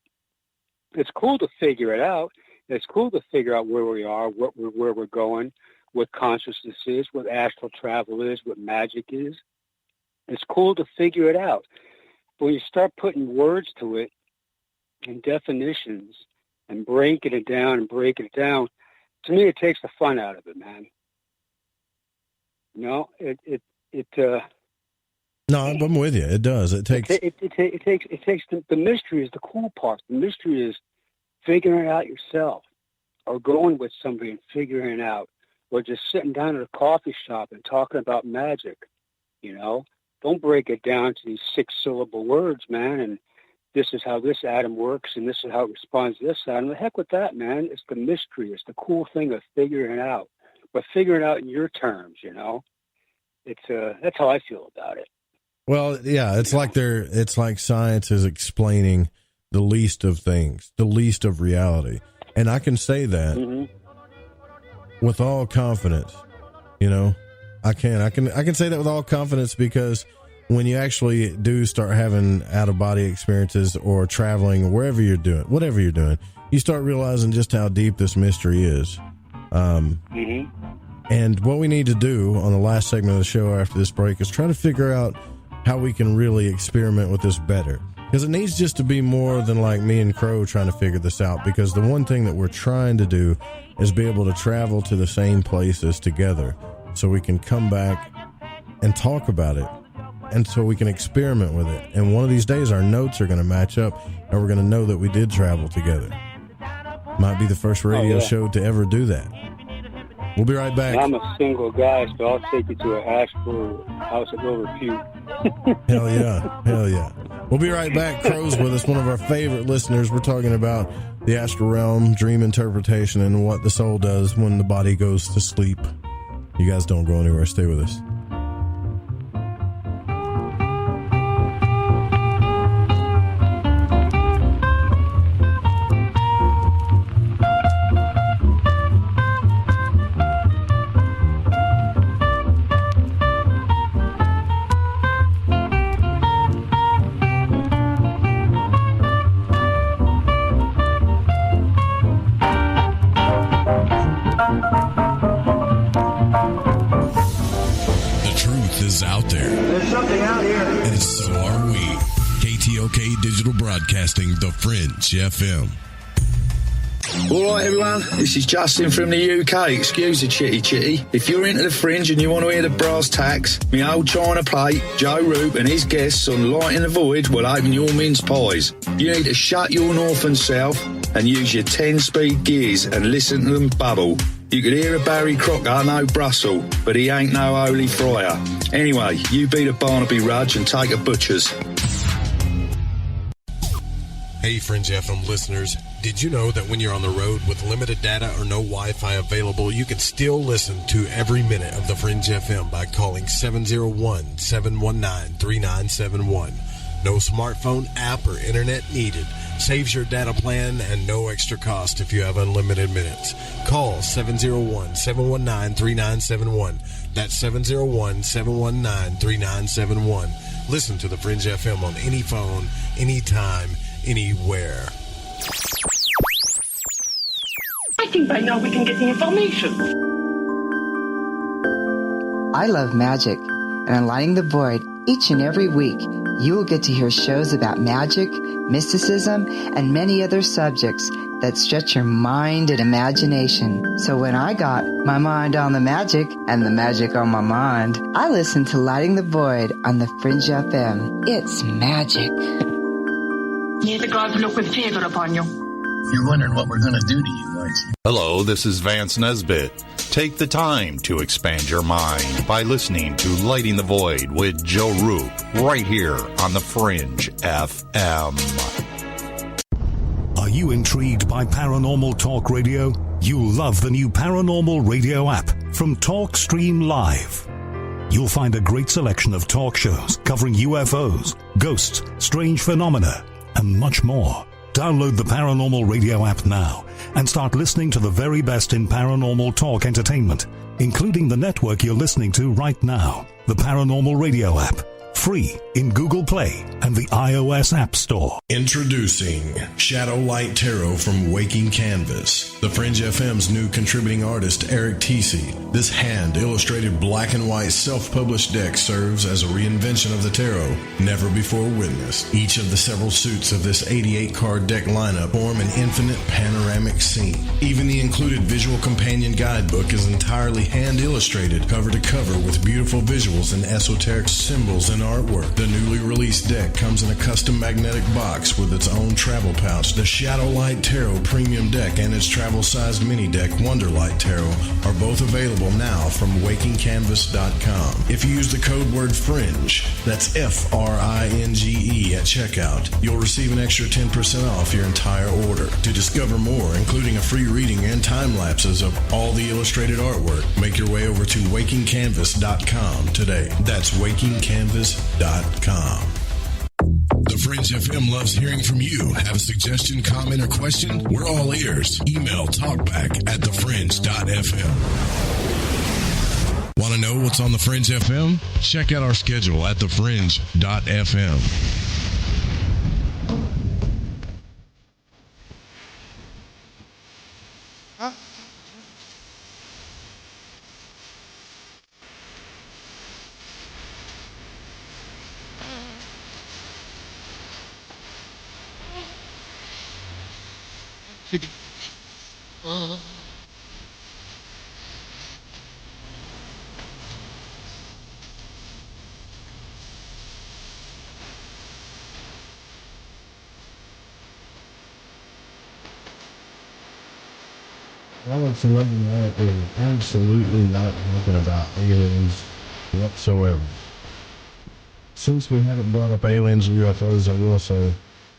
It's cool to figure it out. It's cool to figure out where we are, where we're going, what consciousness is, what astral travel is, what magic is. It's cool to figure it out. But when you start putting words to it and definitions and breaking it down, to me it takes the fun out of it, man. You know, No, I'm with you. It does. It takes the mystery is the cool part. The mystery is figuring it out yourself, or going with somebody and figuring it out, or just sitting down at a coffee shop and talking about magic. You know, don't break it down to these 6-syllable words, man. And this is how this atom works, and this is how it responds to this atom. The heck with that, man. It's the mystery. It's the cool thing of figuring it out, but figuring it out in your terms. You know, that's how I feel about it. Well, yeah, it's like science is explaining the least of things, the least of reality. And I can say that with all confidence, you know, I can say that with all confidence, because when you actually do start having out of body experiences or traveling, whatever you're doing, you start realizing just how deep this mystery is. And what we need to do on the last segment of the show after this break is try to figure out how we can really experiment with this better. Because it needs just to be more than like me and Crow trying to figure this out. Because the one thing that we're trying to do is be able to travel to the same places together so we can come back and talk about it. And so we can experiment with it. And one of these days our notes are going to match up and we're going to know that we did travel together. Might be the first radio show to ever do that. We'll be right back. I'm a single guy, so I'll take you to an astral house at low repute. Hell yeah. We'll be right back. Crow's with us, one of our favorite listeners. We're talking about the astral realm, dream interpretation, and what the soul does when the body goes to sleep. You guys don't go anywhere. Stay with us. Digital Broadcasting, The Fringe FM. All right, everyone, this is Justin from the UK. Excuse the chitty. If you're into the Fringe and you want to hear the brass tacks, my old china plate, Joe Roop and his guests on Light in the Void will open your mince pies. You need to shut your north and south and use your 10-speed gears and listen to them bubble. You could hear a Barry Crocker, no Brussels, but he ain't no holy friar. Anyway, you beat a Barnaby Rudge and take a butcher's. Hey, Fringe FM listeners, did you know that when you're on the road with limited data or no Wi-Fi available, you can still listen to every minute of the Fringe FM by calling 701-719-3971. No smartphone app or internet needed. Saves your data plan and no extra cost if you have unlimited minutes. Call 701-719-3971. That's 701-719-3971. Listen to the Fringe FM on any phone, anytime, anywhere. I think by now we can get the information. I love magic, and on Lighting the Void, each and every week, you will get to hear shows about magic, mysticism, and many other subjects that stretch your mind and imagination. So when I got my mind on the magic and the magic on my mind, I listened to Lighting the Void on the Fringe FM. It's magic. May the gods look with favor upon you. You're wondering what we're going to do to you, aren't you? Hello, this is Vance Nesbitt. Take the time to expand your mind by listening to Lighting the Void with Joe Roop right here on the Fringe FM. Are you intrigued by Paranormal Talk Radio? You'll love the new Paranormal Radio app from TalkStream Live. You'll find a great selection of talk shows covering UFOs, ghosts, strange phenomena, and much more. Download the Paranormal Radio app now and start listening to the very best in paranormal talk entertainment, including the network you're listening to right now. The Paranormal Radio app. Free in Google Play and the iOS App Store. Introducing Shadow Light Tarot from Waking Canvas, the Fringe FM's new contributing artist, Eric Tesey. This hand-illustrated black and white self-published deck serves as a reinvention of the tarot, never before witnessed. Each of the several suits of this 88-card deck lineup form an infinite panoramic scene. Even the included visual companion guidebook is entirely hand-illustrated, cover to cover, with beautiful visuals and esoteric symbols and artwork. The newly released deck comes in a custom magnetic box with its own travel pouch. The Shadow Light Tarot Premium Deck and its travel-sized mini deck Wonderlight Tarot are both available now from WakingCanvas.com. If you use the code word FRINGE, that's F-R-I-N-G-E at checkout, you'll receive an extra 10% off your entire order. To discover more, including a free reading and time lapses of all the illustrated artwork, make your way over to WakingCanvas.com today. That's WakingCanvas.com. The Fringe FM loves hearing from you. Have a suggestion, comment, or question? We're all ears. Email talkback@thefringe.fm. Want to know what's on the Fringe FM? Check out our schedule at thefringe.fm. Huh? Alex and London is absolutely not talking about aliens whatsoever. Since we haven't brought up aliens and UFOs, I will say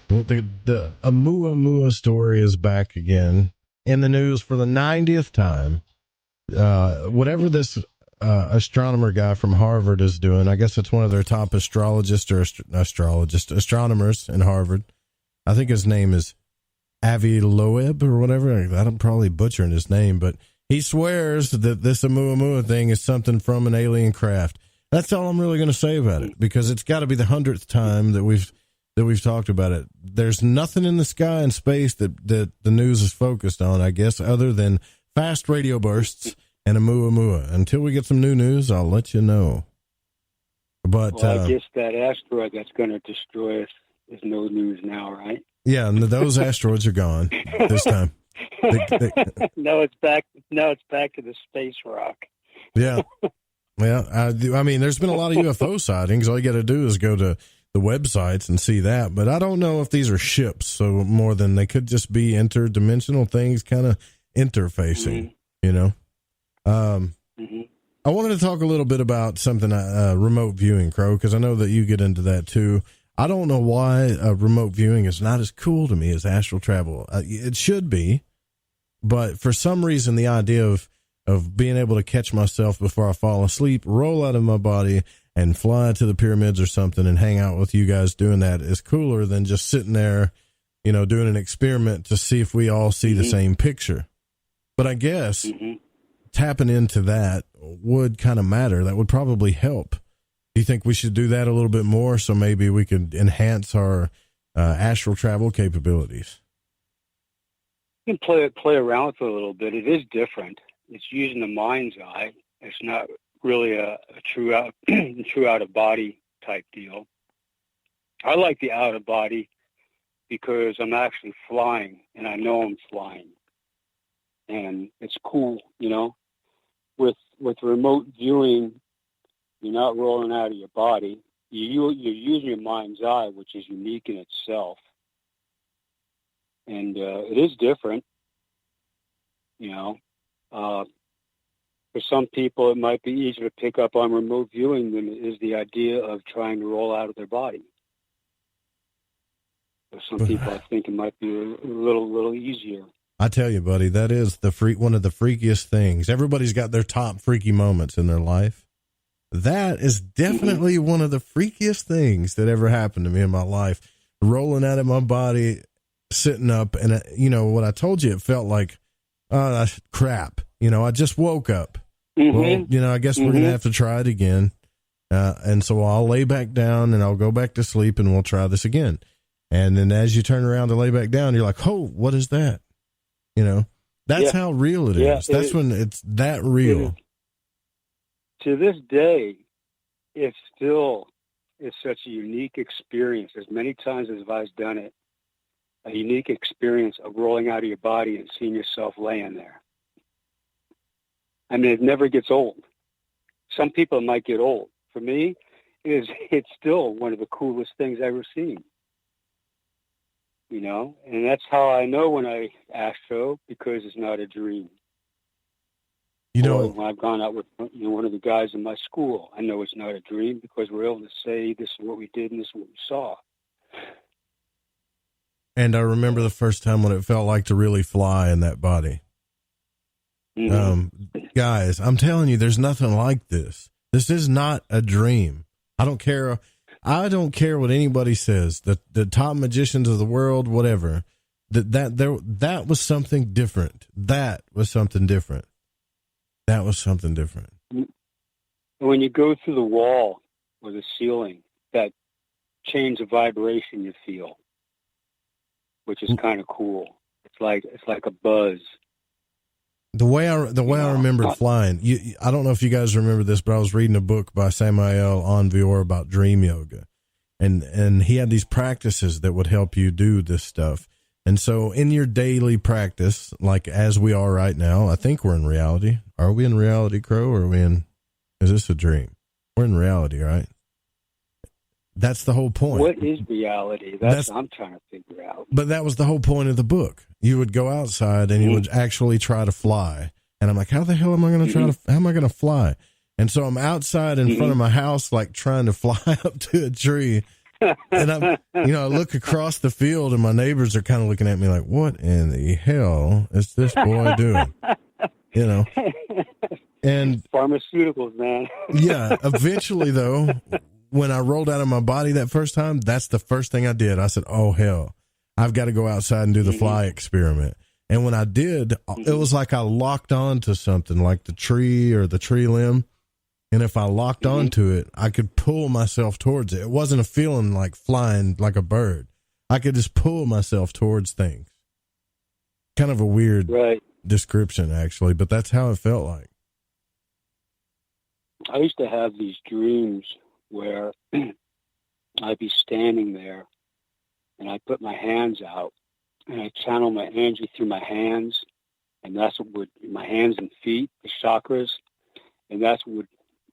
the Oumuamua story is back again in the news for the 90th time. Whatever this astronomer guy from Harvard is doing, I guess it's one of their top astronomers in Harvard. I think his name is Avi Loeb or whatever. I'm probably butchering his name, but he swears that this Oumuamua thing is something from an alien craft. That's all I'm really going to say about it, because it's got to be the 100th time that we've talked about it. There's nothing in the sky and space that the news is focused on, I guess, other than fast radio bursts and Oumuamua. Until we get some new news, I'll let you know. But I guess that asteroid that's going to destroy us is no news now, right? Yeah, and those asteroids are gone this time. No, it's back to the space rock. Yeah. Yeah, I mean, there's been a lot of UFO sightings. All you got to do is go to the websites and see that. But I don't know if these are ships, so more than they could just be interdimensional things kind of interfacing, you know. I wanted to talk a little bit about something, remote viewing, Crow, because I know that you get into that too. I don't know why remote viewing is not as cool to me as astral travel. It should be, but for some reason, the idea of being able to catch myself before I fall asleep, roll out of my body, and fly to the pyramids or something and hang out with you guys doing that is cooler than just sitting there, you know, doing an experiment to see if we all see the same picture. But I guess tapping into that would kind of matter. That would probably help. Do you think we should do that a little bit more so maybe we could enhance our astral travel capabilities? You can play around with it a little bit. It is different. It's using the mind's eye. It's not really a true out of body type deal. I like the out of body because I'm actually flying, and I know I'm flying, and it's cool, you know. With remote viewing, you're not rolling out of your body. You're using your mind's eye, which is unique in itself, and it is different, you know. For some people, it might be easier to pick up on remote viewing than it is the idea of trying to roll out of their body. For some people, I think it might be a little easier. I tell you, buddy, that is one of the freakiest things. Everybody's got their top freaky moments in their life. That is definitely one of the freakiest things that ever happened to me in my life. Rolling out of my body, sitting up, and you know what I told you, it felt like, crap. You know, I just woke up. Well, you know, I guess we're going to have to try it again. And so I'll lay back down and I'll go back to sleep and we'll try this again. And then as you turn around to lay back down, you're like, oh, what is that? You know, that's how real it is. That's when it's that real. To this day, it's such a unique experience. As many times as I've done it, a unique experience of rolling out of your body and seeing yourself laying there. I mean, it never gets old. Some people might get old. For me, it's still one of the coolest things I've ever seen. You know, and that's how I know when I astro, because it's not a dream. You know, when I've gone out with one of the guys in my school, I know it's not a dream because we're able to say this is what we did and this is what we saw. And I remember the first time when it felt like to really fly in that body. Guys, I'm telling you, there's nothing like this. This is not a dream. I don't care what anybody says. The top magicians of the world, whatever. That was something different. That was something different. That was something different. When you go through the wall or the ceiling, that change of vibration you feel, which is kind of cool. It's like a buzz. The way I remember flying, I don't know if you guys remember this, but I was reading a book by Samael Aun-Weor about dream yoga, and he had these practices that would help you do this stuff. And so in your daily practice, like as we are right now, I think we're in reality. Are we in reality, Crow, or is this a dream? We're in reality, right? That's the whole point. What is reality? That's what I'm trying to figure out. But that was the whole point of the book. You would go outside and you would actually try to fly. And I'm like, how the hell am I going to how am I going to fly? And so I'm outside in front of my house, like trying to fly up to a tree. And I look across the field and my neighbors are kind of looking at me like, what in the hell is this boy doing? You know, and pharmaceuticals, man. Yeah. Eventually though, when I rolled out of my body that first time, that's the first thing I did. I said, oh, hell, I've got to go outside and do the fly experiment. And when I did, it was like I locked on to something like the tree or the tree limb. And if I locked onto it, I could pull myself towards it. It wasn't a feeling like flying like a bird. I could just pull myself towards things. Kind of a weird description, actually, but that's how it felt like. I used to have these dreams where I'd be standing there and I'd put my hands out and I'd channel my energy through my hands, and that's what would, my hands and feet, the chakras, and that's what would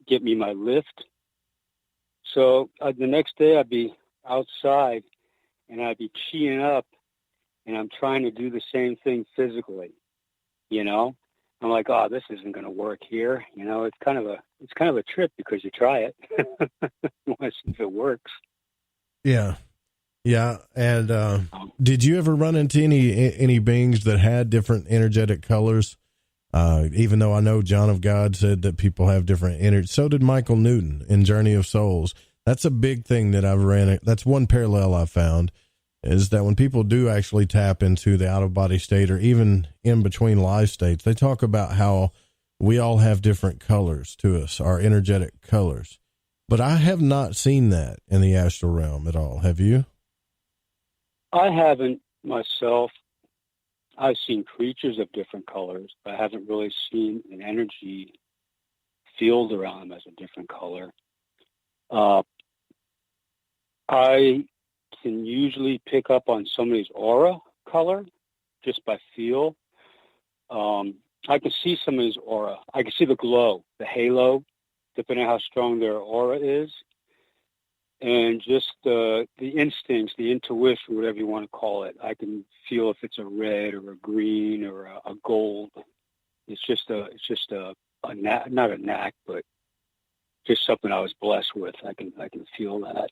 get me my lift. So the next day I'd be outside and I'd be cheeing up and I'm trying to do the same thing physically, you know? I'm like, oh, this isn't going to work here. You know, it's kind of a trip because you try it. You want to see if it works. Yeah. Yeah. And did you ever run into any beings that had different energetic colors? Even though I know John of God said that people have different energy. So did Michael Newton in Journey of Souls. That's a big thing that I've ran. That's one parallel I found, is that when people do actually tap into the out-of-body state or even in between live states, they talk about how we all have different colors to us, our energetic colors. But I have not seen that in the astral realm at all. Have you? I haven't myself. I've seen creatures of different colors, but I haven't really seen an energy field around them as a different color. I can usually pick up on somebody's aura color just by feel. I can see somebody's aura. I can see the glow, the halo, depending on how strong their aura is. And just the instincts, the intuition, whatever you want to call it. I can feel if it's a red or a green or a gold. It's just a knack, not a knack, but just something I was blessed with. I can feel that.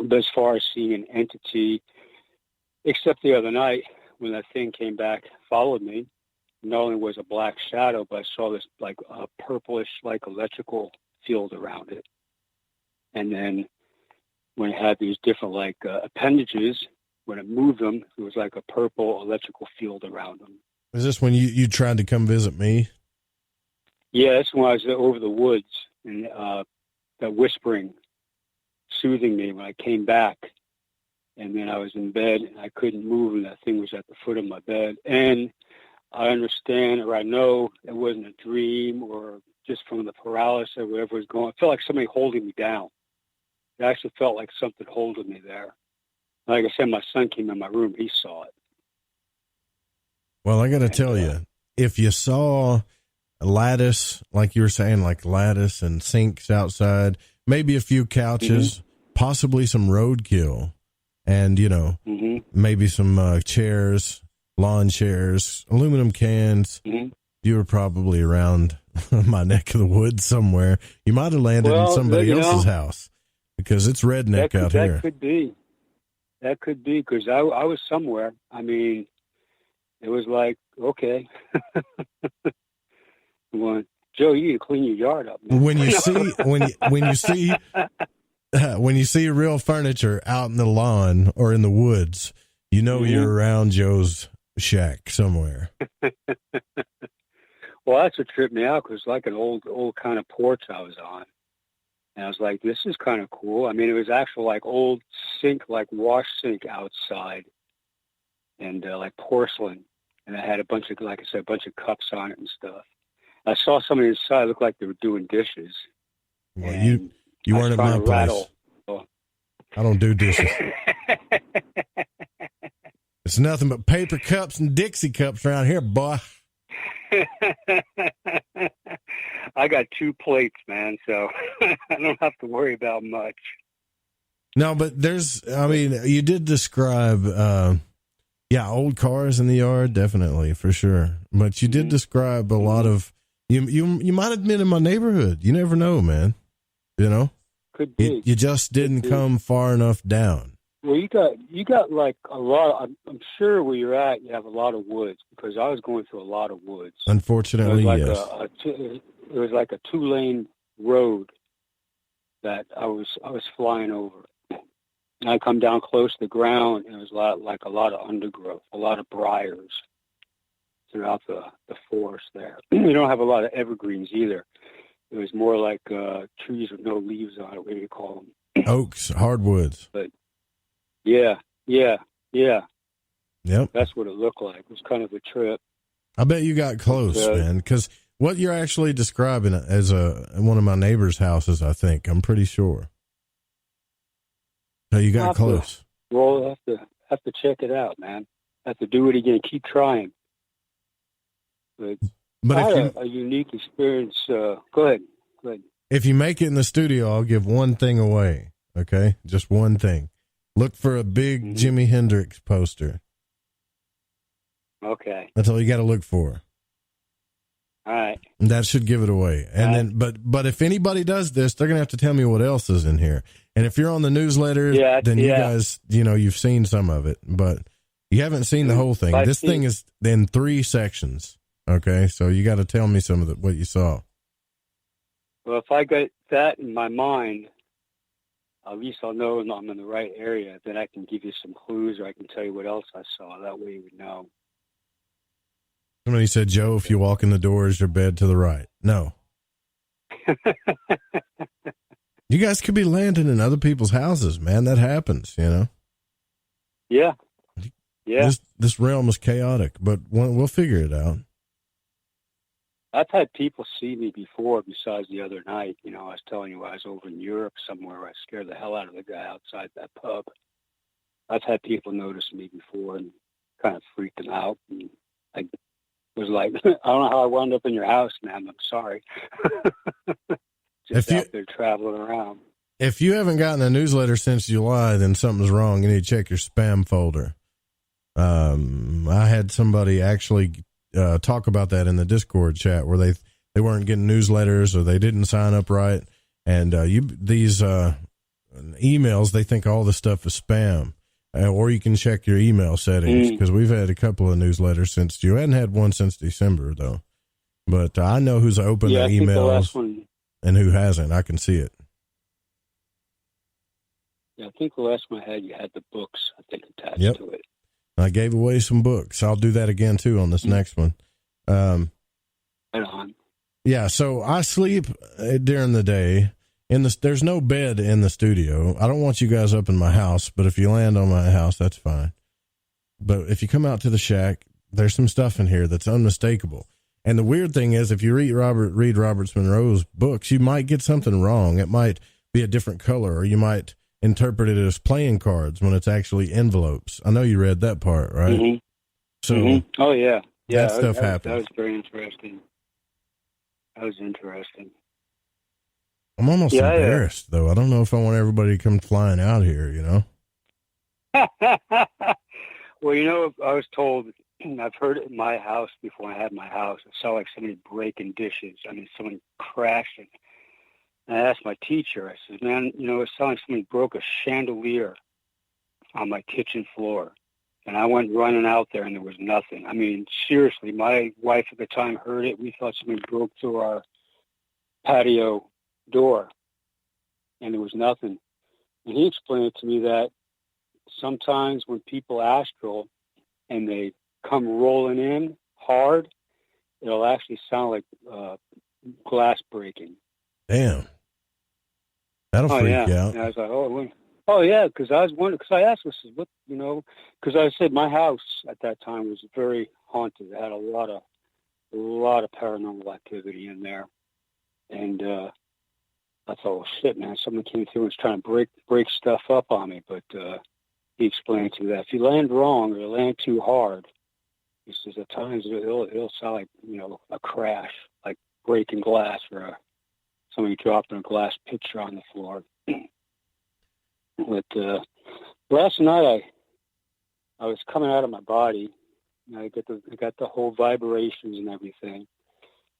But as far as seeing an entity, except the other night when that thing came back, followed me, not only was a black shadow, but I saw this like a purplish, like electrical field around it. And then when it had these different like appendages, when it moved them, it was like a purple electrical field around them. Is this when you tried to come visit me? Yeah, that's when I was over the woods and that whispering, soothing me when I came back. And then I was in bed and I couldn't move, and that thing was at the foot of my bed. And I understand, or I know it wasn't a dream or just from the paralysis or whatever was going on. I felt like somebody holding me down. It actually felt like something holding me there. Like I said, my son came in my room. He saw it. Well, I got to tell you, if you saw a lattice, like you were saying, like lattice and sinks outside, maybe a few couches, possibly some roadkill, and, you know, maybe some chairs, lawn chairs, aluminum cans. You were probably around my neck of the woods somewhere. You might have landed in somebody else's house because it's redneck out here. That could be. That could be because I was somewhere. I mean, it was like, okay. Well, Joe, you need to clean your yard up, man. When you see when you see real furniture out in the lawn or in the woods, you know you're around Joe's shack somewhere. Well, that's what tripped me out because it's like an old kind of porch I was on. And I was like, this is kind of cool. I mean, it was actual like old sink, like wash sink outside and like porcelain. And I had a bunch of, like I said, a bunch of cups on it and stuff. I saw somebody inside look like they were doing dishes. Well, you weren't at my place. I don't do dishes. It's nothing but paper cups and Dixie cups around here, boy. I got 2 plates, man, so I don't have to worry about much. No, but you did describe, old cars in the yard, definitely, for sure. But you did describe a lot of, you might have been in my neighborhood. You never know, man. You know? Could be. You just didn't come far enough down. Well, you got like a lot. I'm sure where you're at, you have a lot of woods because I was going through a lot of woods. Unfortunately, yes. It was like a 2-lane road that I was flying over. And I come down close to the ground, and it was a lot of undergrowth, a lot of briars throughout the forest there. You don't have a lot of evergreens either. It was more like trees with no leaves on it, what do you call them? Oaks, hardwoods. But yeah. Yep. That's what it looked like. It was kind of a trip. I bet you got close, man, because what you're actually describing as one of my neighbor's houses, I think. I'm pretty sure. So you got close. Well, have to check it out, man. Have to do it again. Keep trying. But I had a unique experience. Go ahead. If you make it in the studio, I'll give one thing away. Okay, just one thing. Look for a big Jimi Hendrix poster. Okay. That's all you got to look for. All right. And that should give it away. And then, but if anybody does this, they're gonna have to tell me what else is in here. And if you're on the newsletter, then you guys, you've seen some of it, but you haven't seen the whole thing. This thing is in 3 sections. Okay, so you got to tell me some of what you saw. Well, if I get that in my mind, at least I'll know I'm in the right area. Then I can give you some clues, or I can tell you what else I saw. That way you would know. Somebody said, Joe, if you walk in the door, is your bed to the right? No. You guys could be landing in other people's houses, man. That happens, Yeah. This realm is chaotic, but we'll figure it out. I've had people see me before besides the other night. You know, I was telling you I was over in Europe somewhere where I scared the hell out of the guy outside that pub. I've had people notice me before and kind of freaked them out. And I was like, I don't know how I wound up in your house, man. I'm sorry. Just out there traveling around. If you haven't gotten a newsletter since July, then something's wrong. You need to check your spam folder. I had somebody actually talk about that in the Discord chat where they weren't getting newsletters or they didn't sign up right. And these emails, they think all the stuff is spam. Or you can check your email settings because we've had a couple of newsletters since you hadn't had one since December though. But I know who's opened their emails and who hasn't. I can see it. Yeah, I think the last one I had, you had the books, I think, attached to it. I gave away some books. I'll do that again too on this next one. Right on. Yeah, so I sleep during the day. There's no bed in the studio. I don't want you guys up in my house, but if you land on my house, that's fine. But if you come out to the shack, there's some stuff in here that's unmistakable. And the weird thing is, if you read Robert Monroe's books, you might get something wrong. It might be a different color, or you might interpret it as playing cards when it's actually envelopes. I know you read that part, right? Mm-hmm. So, oh yeah, that stuff happens. That was very interesting. That was interesting. I'm almost embarrassed, though. I don't know if I want everybody to come flying out here, you know? Well, you know, I was told, I've heard it in my house before I had my house. It sounded like somebody breaking dishes. I mean, someone crashing. And I asked my teacher, I said, man, you know, it sounded like somebody broke a chandelier on my kitchen floor. And I went running out there, and there was nothing. I mean, seriously, my wife at the time heard it. We thought somebody broke through our patio door, and there was nothing. And he explained to me that sometimes when people astral and they come rolling in hard, it'll actually sound like glass breaking. Damn. That'll freak you out. And I was like, oh yeah, because I was wondering, because I asked him, what, you know, because I said my house at that time was very haunted. It had a lot of paranormal activity in there. And I thought, well, shit, man, someone came through and was trying to break stuff up on me. But he explained to me that if you land wrong or you land too hard, he says at times it'll sound like, you know, a crash, like breaking glass or somebody dropping a glass pitcher on the floor. But last night I was coming out of my body. And I got the whole vibrations and everything.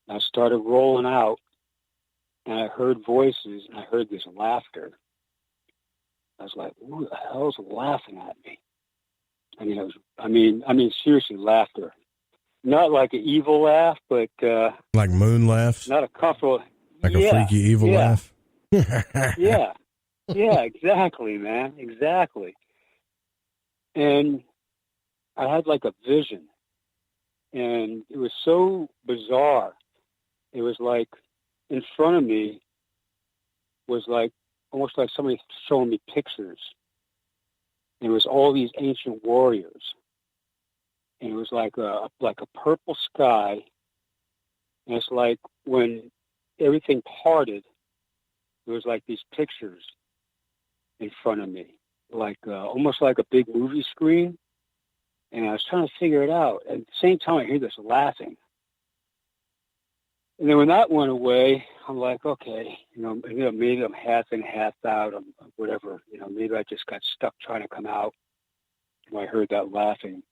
And I started rolling out, and I heard voices, and I heard this laughter. I was like, "Who the hell's laughing at me?" I mean, seriously, laughter. Not like an evil laugh, but like moon laughs. Not a comfortable, like a freaky evil laugh. Yeah, exactly, man, exactly. And I had like a vision, and it was so bizarre. It was like in front of me was like almost like somebody showing me pictures. And it was all these ancient warriors, and it was like a purple sky. And it's like when everything parted, it was like these pictures in front of me, like almost like a big movie screen. And I was trying to figure it out. At the same time, I hear this laughing. And then when that went away, I'm like, okay, maybe I'm half in, half out, or whatever. Maybe I just got stuck trying to come out when I heard that laughing.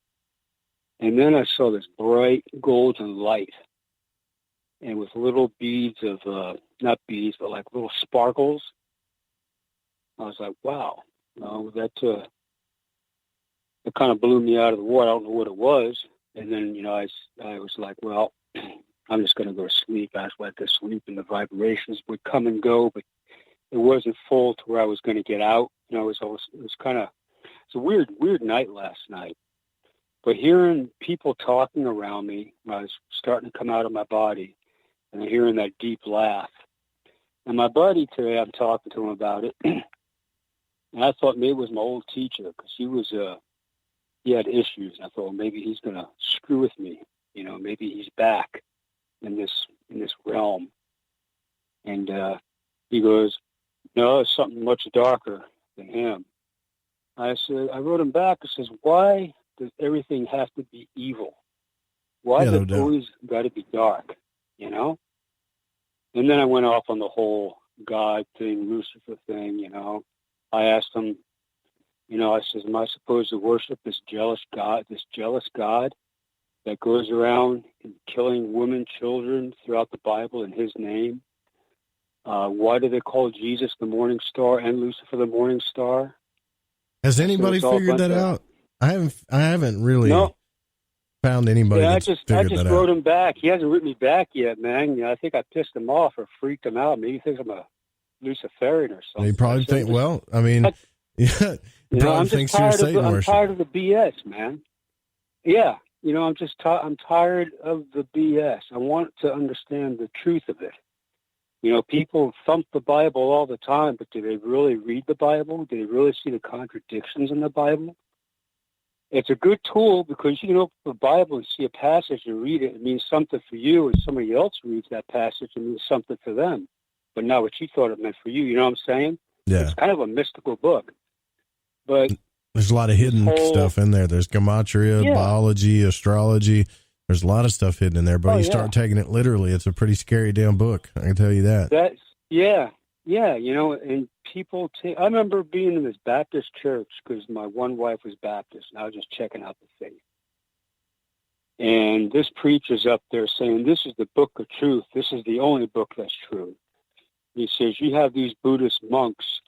And then I saw this bright golden light, and with little beads of, not beads, but like little sparkles. I was like, wow, that it kind of blew me out of the water. I don't know what it was. And then, I was like, well, I'm just going to go to sleep. I just went to sleep, and the vibrations would come and go, but it wasn't full to where I was going to get out. It was a weird night last night. But hearing people talking around me, I was starting to come out of my body, and hearing that deep laugh. And my buddy today, I'm talking to him about it, and I thought maybe it was my old teacher, because he had issues. And I thought, well, maybe he's going to screw with me. Maybe he's back. in this realm. And he goes, no, it's something much darker than him. I wrote him back. I says, why does everything have to be evil? Why does it always got to be dark, you know? And then I went off on the whole God thing, Lucifer thing, you know. I asked him, you know, I says, am I supposed to worship this jealous God that goes around and killing women, children throughout the Bible in his name? Why do they call Jesus the morning star and Lucifer the morning star? Has anybody figured that out? I haven't really found anybody that's figured that out. I just wrote him back. He hasn't written me back yet, man. You know, I think I pissed him off or freaked him out. Maybe he thinks I'm a Luciferian or something. He probably think, well, I mean, he probably thinks you're a Satan worshiper. I'm tired of the BS, man. Yeah, you know, I'm tired of the BS. I want to understand the truth of it. You know, people thump the Bible all the time, but do they really read the Bible? Do they really see the contradictions in the Bible? It's a good tool because you can open the Bible and see a passage and read it. It means something for you, and somebody else reads that passage and it means something for them, but not what you thought it meant for you. You know what I'm saying? Yeah. It's kind of a mystical book. But there's a lot of hidden stuff in there. There's gematria, biology, astrology. There's a lot of stuff hidden in there, but you start taking it literally, it's a pretty scary damn book. I can tell you that. Yeah, you know, and people I remember being in this Baptist church because my one wife was Baptist, and I was just checking out the faith. And this preacher's up there saying, this is the book of truth. This is the only book that's true. He says, you have these Buddhist monks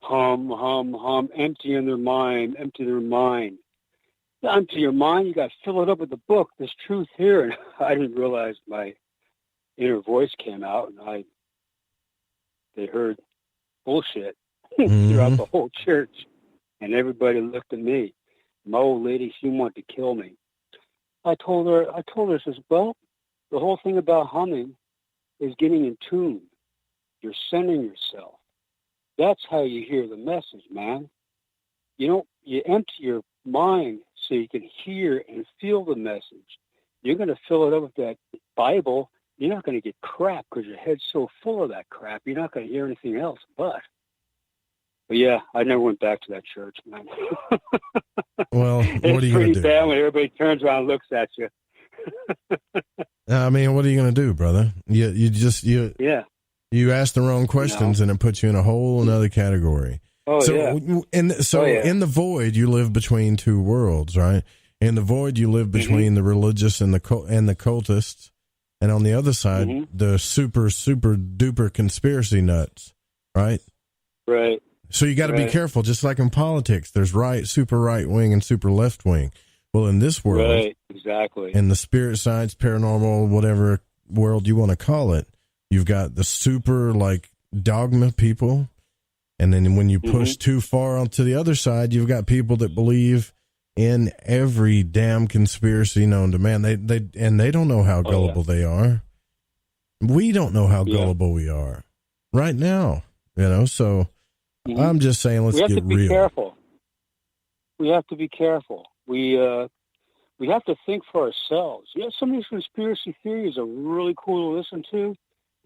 emptying their mind. Empty your mind, you got to fill it up with the book. There's truth here. And I didn't realize my inner voice came out, and they heard bullshit throughout the whole church. And everybody looked at me. My old lady, she wanted to kill me. I told her, I says, well, the whole thing about humming is getting in tune. You're centering yourself. That's how you hear the message, man. You empty your mind so you can hear and feel the message. You're going to fill it up with that Bible. You're not going to get crap because your head's so full of that crap. You're not going to hear anything else. But yeah, I never went back to that church, man. Well, what are you going to do? It's pretty bad when everybody turns around and looks at you. I mean, what are you going to do, brother? You ask the wrong questions, and it puts you in a whole another category. In the void, you live between two worlds, right? In the void, you live between the religious and the cultists, and on the other side, the super duper conspiracy nuts, right? Right. So you got to be careful. Just like in politics, there's super right wing and super left wing. Well, in this world, right, exactly, in the spirit science, paranormal, whatever world you want to call it, you've got the super like dogma people. And then when you push too far onto the other side, you've got people that believe in every damn conspiracy known to man. They don't know how gullible they are. We don't know how gullible we are right now, you know. So I'm just saying, let's get real. Careful. We have to be careful. We have to think for ourselves. Yeah, some of these conspiracy theories are really cool to listen to,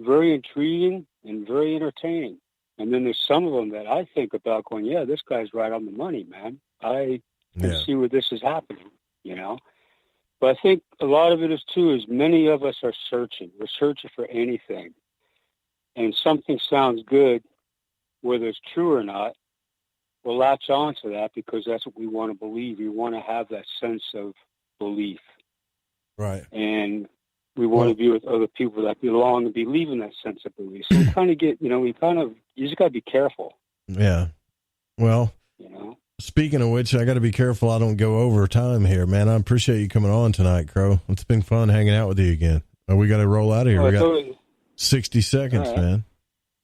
very intriguing and very entertaining. And then there's some of them that I think about going, yeah, this guy's right on the money, man. I can see where this is happening, you know. But I think a lot of it is, too, is many of us are searching. We're searching for anything. And something sounds good, whether it's true or not, we'll latch on to that because that's what we want to believe. We want to have that sense of belief. Right. And we want to be with other people that belong and believe in that sense of belief. So we kind of get, you just got to be careful. Yeah. Well, speaking of which, I got to be careful I don't go over time here, man. I appreciate you coming on tonight, Crow. It's been fun hanging out with you again. We got to roll out of here. We got 60 seconds, man.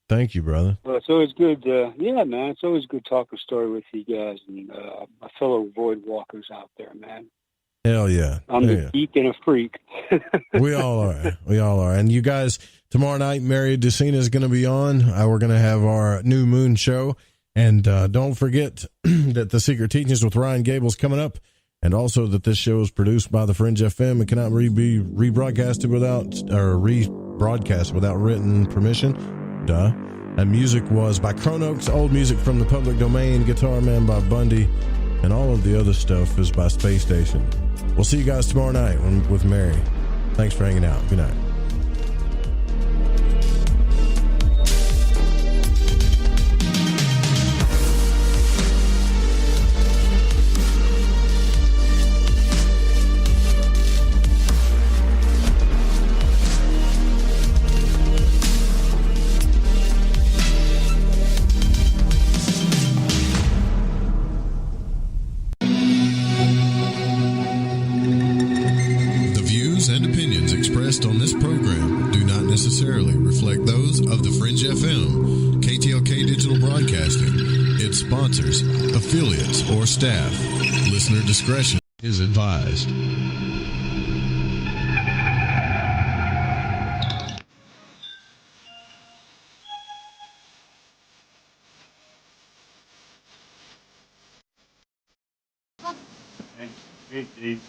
Thank you, brother. Well, it's always good. Man, it's always good talking story with you guys and my fellow void walkers out there, man. Hell yeah. I'm a geek and a freak. We all are. And you guys, tomorrow night, Mary DeCina is going to be on. We're going to have our new moon show. And don't forget that the Secret Teachings with Ryan Gable's coming up And also that this show is produced by the Fringe FM and cannot be rebroadcasted without written permission. Duh. And music was by Chronox, old music from the public domain, Guitar Man by Bundy, and all of the other stuff is by Space Station. We'll see you guys tomorrow night with Mary. Thanks for hanging out. Good night. On this program do not necessarily reflect those of the Fringe FM, KTLK Digital Broadcasting, its sponsors, affiliates, or staff. Listener discretion is advised. Hey, Steve.